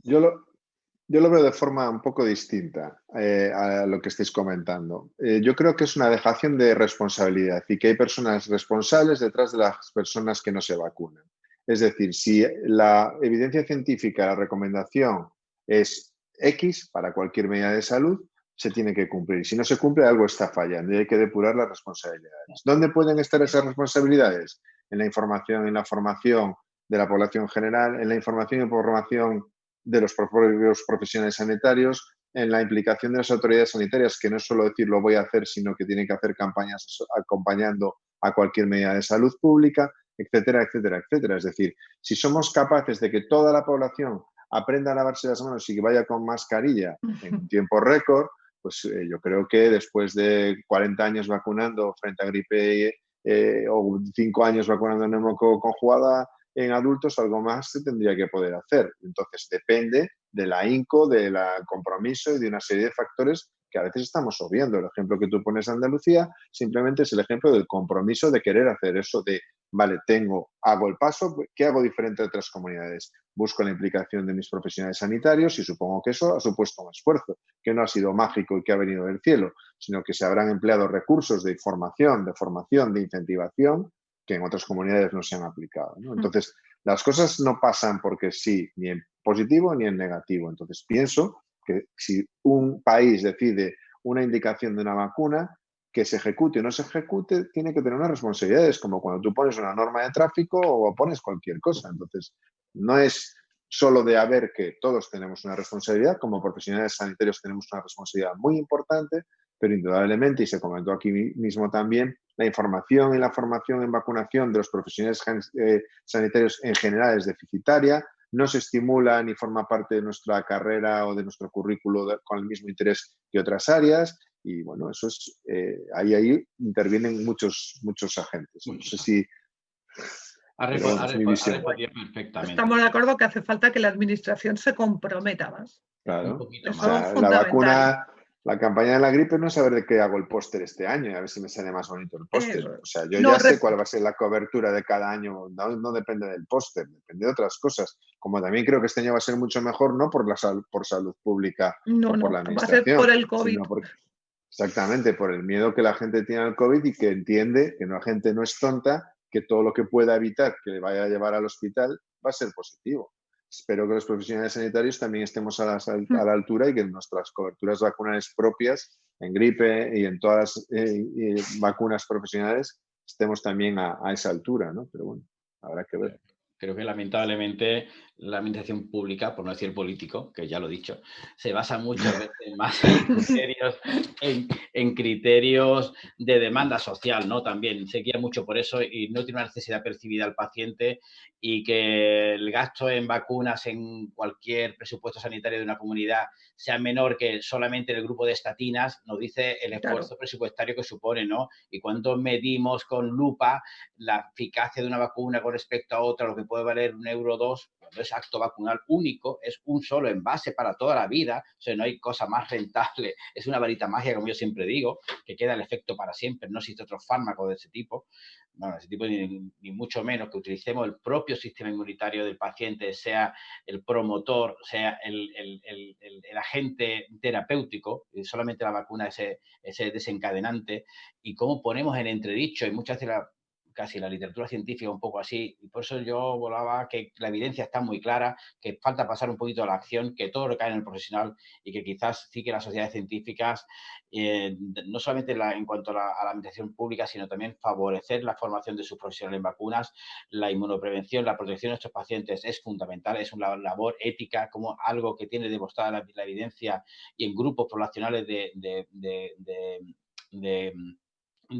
S2: Yo lo veo de forma un poco distinta a lo que estáis comentando. Yo creo que es una dejación de responsabilidad y que hay personas responsables detrás de las personas que no se vacunan. Es decir, si la evidencia científica, la recomendación es X para cualquier medida de salud, se tiene que cumplir. Si no se cumple, algo está fallando y hay que depurar las responsabilidades. ¿Dónde pueden estar esas responsabilidades? En la información, en la formación de la población general, en la información y formación de los propios profesionales sanitarios, en la implicación de las autoridades sanitarias, que no es solo decir lo voy a hacer, sino que tienen que hacer campañas acompañando a cualquier medida de salud pública, etcétera, etcétera, etcétera. Es decir, si somos capaces de que toda la población aprenda a lavarse las manos y que vaya con mascarilla en un tiempo récord, pues yo creo que después de 40 años vacunando frente a gripe o 5 años vacunando neumococo conjugada en adultos, algo más se tendría que poder hacer. Entonces, depende de la ahínco, del compromiso y de una serie de factores que a veces estamos obviando. El ejemplo que tú pones de Andalucía simplemente es el ejemplo del compromiso de querer hacer eso, de, vale, hago el paso, ¿qué hago diferente de otras comunidades? Busco la implicación de mis profesionales sanitarios y supongo que eso ha supuesto un esfuerzo, que no ha sido mágico y que ha venido del cielo, sino que se habrán empleado recursos de información, de formación, de incentivación, que en otras comunidades no se han aplicado, ¿no? Entonces, las cosas no pasan porque sí, ni en positivo ni en negativo. Entonces, pienso que si un país decide una indicación de una vacuna, que se ejecute o no se ejecute, tiene que tener unas responsabilidades, como cuando tú pones una norma de tráfico o pones cualquier cosa. Entonces, no es solo de haber que todos tenemos una responsabilidad, como profesionales sanitarios tenemos una responsabilidad muy importante, pero indudablemente, y se comentó aquí mismo también, la información y la formación en vacunación de los profesionales sanitarios en general es deficitaria, no se estimula ni forma parte de nuestra carrera o de nuestro currículo con el mismo interés que otras áreas. Y bueno, eso es, ahí intervienen muchos agentes. No sé si...
S1: Ha respondido perfectamente.
S4: Estamos de acuerdo que hace falta que la administración se comprometa más.
S2: Claro.
S1: Un poquito
S2: Eso
S1: más.
S2: es la vacuna, la campaña de la gripe no es saber de qué hago el póster este año, a ver si me sale más bonito el póster. O sea, yo ya sé cuál va a ser la cobertura de cada año, no depende del póster, depende de otras cosas. Como también creo que este año va a ser mucho mejor, no por salud pública o por la administración,
S4: va a ser por el COVID.
S2: Sino exactamente, por el miedo que la gente tiene al COVID y que entiende que la gente no es tonta, que todo lo que pueda evitar que le vaya a llevar al hospital va a ser positivo. Espero que los profesionales sanitarios también estemos a la altura y que en nuestras coberturas vacunales propias, en gripe y en todas las vacunas profesionales, estemos también a esa altura, ¿no? Pero bueno, habrá que ver.
S1: Creo que lamentablemente la administración pública, por no decir político, que ya lo he dicho, se basa muchas veces más en criterios de demanda social, ¿no? También se guía mucho por eso y no tiene una necesidad percibida al paciente, y que el gasto en vacunas en cualquier presupuesto sanitario de una comunidad sea menor que solamente el grupo de estatinas, nos dice el esfuerzo presupuestario que supone, ¿no? Y cuánto medimos con lupa la eficacia de una vacuna con respecto a otra, lo que puede valer 1 euro o 2, cuando es acto vacunal único, es un solo envase para toda la vida, o sea, no hay cosa más rentable, es una varita mágica, como yo siempre digo, que queda el efecto para siempre, no existe otro fármaco de ese tipo, bueno, ese tipo ni mucho menos, que utilicemos el propio sistema inmunitario del paciente, sea el promotor, sea el agente terapéutico, y solamente la vacuna ese desencadenante, y cómo ponemos en entredicho, y muchas veces casi la literatura científica un poco así, y por eso yo volaba que la evidencia está muy clara, que falta pasar un poquito a la acción, que todo recae en el profesional y que quizás sí que las sociedades científicas, no solamente en cuanto a la administración pública, sino también favorecer la formación de sus profesionales en vacunas, la inmunoprevención, la protección de nuestros pacientes es fundamental, es una labor ética, como algo que tiene demostrada la evidencia, y en grupos poblacionales de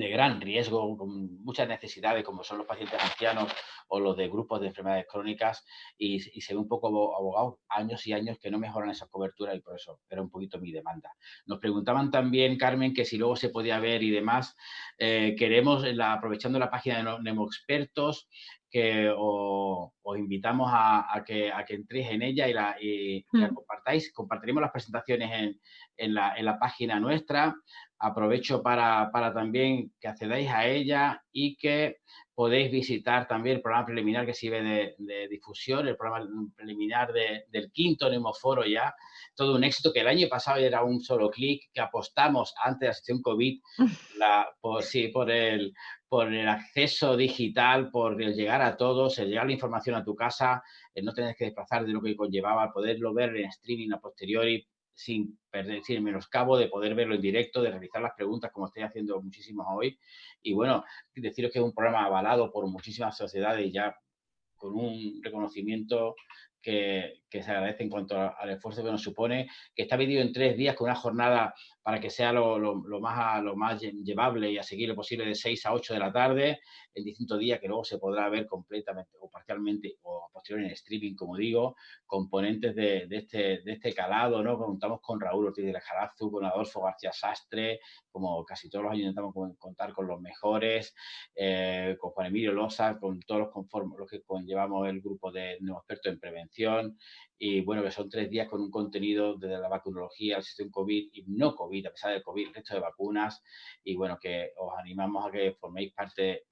S1: gran riesgo, con muchas necesidades, como son los pacientes ancianos o los de grupos de enfermedades crónicas, y se ve un poco abogado años y años que no mejoran esas coberturas, y por eso era un poquito mi demanda. Nos preguntaban también, Carmen, que si luego se podía ver y demás. Queremos, aprovechando la página de Nemoexpertos, que os invitamos a que entréis en ella y la compartáis. Compartiremos las presentaciones en la página nuestra. Aprovecho para también que accedáis a ella y que podéis visitar también el programa preliminar que sirve de difusión, el programa preliminar del 5º Nemoforo ya. Todo un éxito, que el año pasado era un solo clic, que apostamos antes de la sección COVID por el acceso digital, por el llegar a todos, el llegar la información a tu casa, el no tener que desplazar de lo que conllevaba, poderlo ver en streaming a posteriori, sin menoscabo de poder verlo en directo, de realizar las preguntas como estoy haciendo muchísimos hoy. Y bueno, deciros que es un programa avalado por muchísimas sociedades, ya con un reconocimiento que se agradece en cuanto al esfuerzo que nos supone, que está dividido en 3 días con una jornada para que sea lo más llevable y asequible posible de 6 a 8 de la tarde, en distintos días, que luego se podrá ver completamente o parcialmente o posterior en streaming, como digo, componentes de este calado, ¿no? Contamos con Raúl Ortiz de Lejarazu, con Adolfo García Sastre, como casi todos los años intentamos contar con los mejores, con Juan Emilio Losa, con todos los que conllevamos el grupo de nuevos expertos en prevención, y bueno, que son 3 días con un contenido desde la vacunología, la sección COVID y no COVID, a pesar del COVID, el resto de vacunas, y bueno, que os animamos a que forméis parte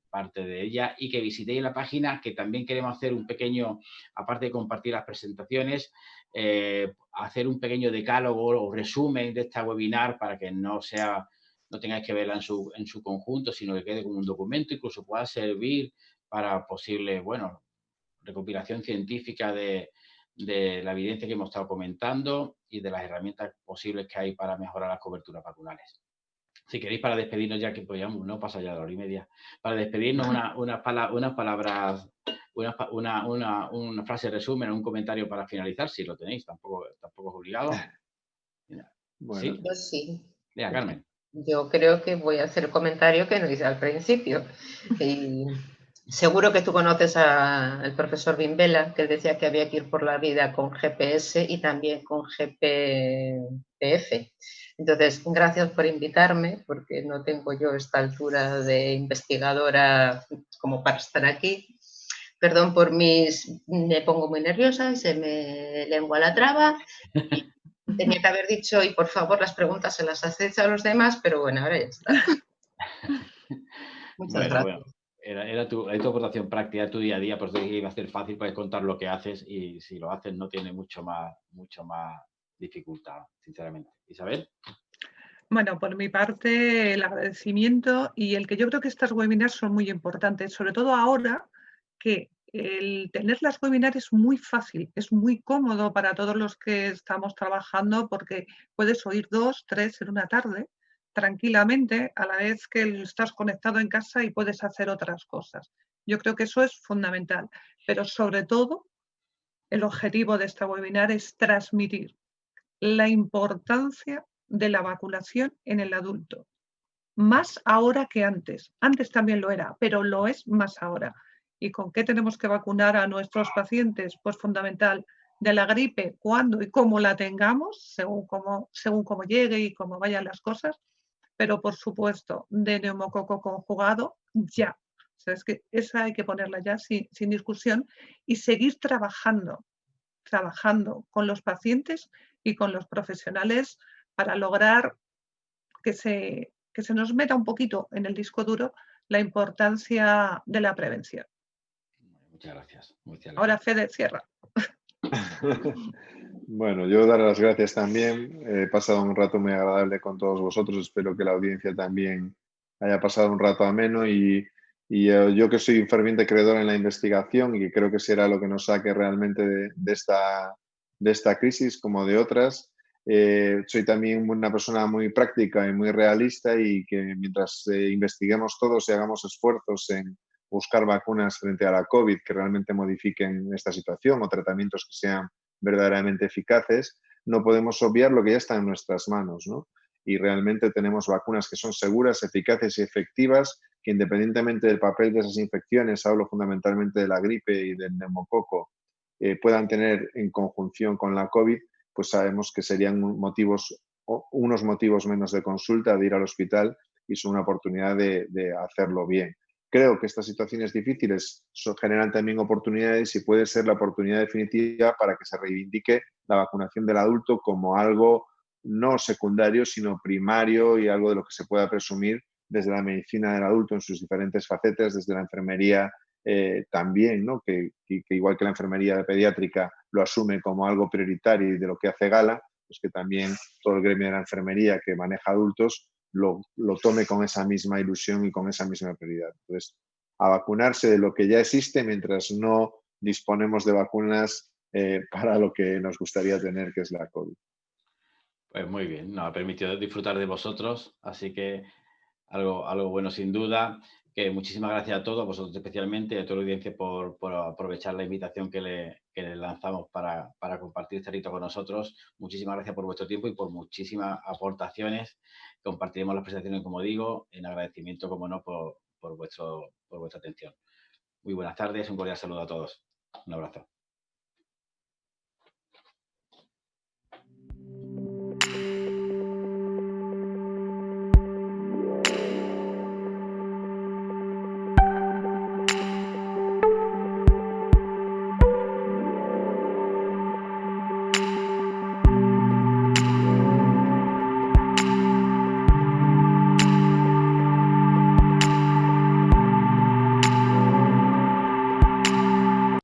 S1: de ella y que visitéis la página, que también queremos hacer un pequeño, aparte de compartir las presentaciones, hacer un pequeño decálogo o resumen de esta webinar para que no tengáis que verla en su conjunto, sino que quede como un documento, incluso pueda servir para posible, bueno, recopilación científica de la evidencia que hemos estado comentando y de las herramientas posibles que hay para mejorar las coberturas vacunales. Si queréis, para despedirnos, ya que podíamos, no pasa ya de la hora y media, para despedirnos unas palabras, una frase resumen, un comentario para finalizar, si lo tenéis, tampoco es obligado.
S2: Bueno.
S1: ¿Sí?
S3: Yo sí.
S1: Mira, Carmen.
S3: Yo creo que voy a hacer el comentario que no hice al principio. Y seguro que tú conoces al profesor Bimbela, que decía que había que ir por la vida con GPS y también con GPF. Entonces, gracias por invitarme, porque no tengo yo esta altura de investigadora como para estar aquí. Perdón por me pongo muy nerviosa y se me lengua la traba. Tenía que haber dicho, y por favor, las preguntas se las hacéis a los demás, pero bueno, ahora ya está. Muchas gracias.
S1: Bueno, era tu aportación práctica, tu día a día, pues iba a ser fácil para contar lo que haces y si lo haces no tiene mucho más dificultad, sinceramente. Isabel.
S4: Bueno, por mi parte, el agradecimiento y el que yo creo que estas webinars son muy importantes, sobre todo ahora que el tener las webinars es muy fácil, es muy cómodo para todos los que estamos trabajando porque puedes oír 2, 3 en una tarde tranquilamente a la vez que estás conectado en casa y puedes hacer otras cosas. Yo creo que eso es fundamental, pero sobre todo el objetivo de esta webinar es transmitir la importancia de la vacunación en el adulto. Más ahora que antes. Antes también lo era, pero lo es más ahora. ¿Y con qué tenemos que vacunar a nuestros pacientes? Pues fundamental, de la gripe, cuándo y cómo la tengamos, según cómo llegue y cómo vayan las cosas, pero por supuesto, de neumococo conjugado, ya. O sea, es que esa hay que ponerla ya sin discusión y seguir trabajando con los pacientes y con los profesionales para lograr que se nos meta un poquito en el disco duro la importancia de la prevención.
S1: Muchas gracias.
S4: Ahora, Fede, cierra.
S2: Bueno, yo dar las gracias también. He pasado un rato muy agradable con todos vosotros. Espero que la audiencia también haya pasado un rato ameno y yo que soy un ferviente creedor en la investigación y que creo que será lo que nos saque realmente de esta crisis como de otras. Soy también una persona muy práctica y muy realista y que mientras investiguemos todos y hagamos esfuerzos en buscar vacunas frente a la COVID que realmente modifiquen esta situación o tratamientos que sean verdaderamente eficaces, no podemos obviar lo que ya está en nuestras manos, ¿no? Y realmente tenemos vacunas que son seguras, eficaces y efectivas, que independientemente del papel de esas infecciones, hablo fundamentalmente de la gripe y del neumococo, puedan tener en conjunción con la COVID, pues sabemos que serían unos motivos menos de consulta, de ir al hospital y son una oportunidad de hacerlo bien. Creo que estas situaciones difíciles generan también oportunidades y puede ser la oportunidad definitiva para que se reivindique la vacunación del adulto como algo no secundario, sino primario y algo de lo que se pueda presumir desde la medicina del adulto en sus diferentes facetas, desde la enfermería también, ¿no? que igual que la enfermería pediátrica lo asume como algo prioritario y de lo que hace gala, pues que también todo el gremio de la enfermería que maneja adultos lo tome con esa misma ilusión y con esa misma prioridad. Entonces, a vacunarse de lo que ya existe mientras no disponemos de vacunas para lo que nos gustaría tener, que es la COVID.
S1: Pues muy bien, nos ha permitido disfrutar de vosotros, así que algo bueno sin duda. que muchísimas gracias a todos, a vosotros especialmente, a toda la audiencia por aprovechar la invitación que le lanzamos para compartir este rito con nosotros. Muchísimas gracias por vuestro tiempo y por muchísimas aportaciones. Compartiremos las presentaciones, como digo, en agradecimiento, como no, por vuestra atención. Muy buenas tardes, un cordial saludo a todos. Un abrazo.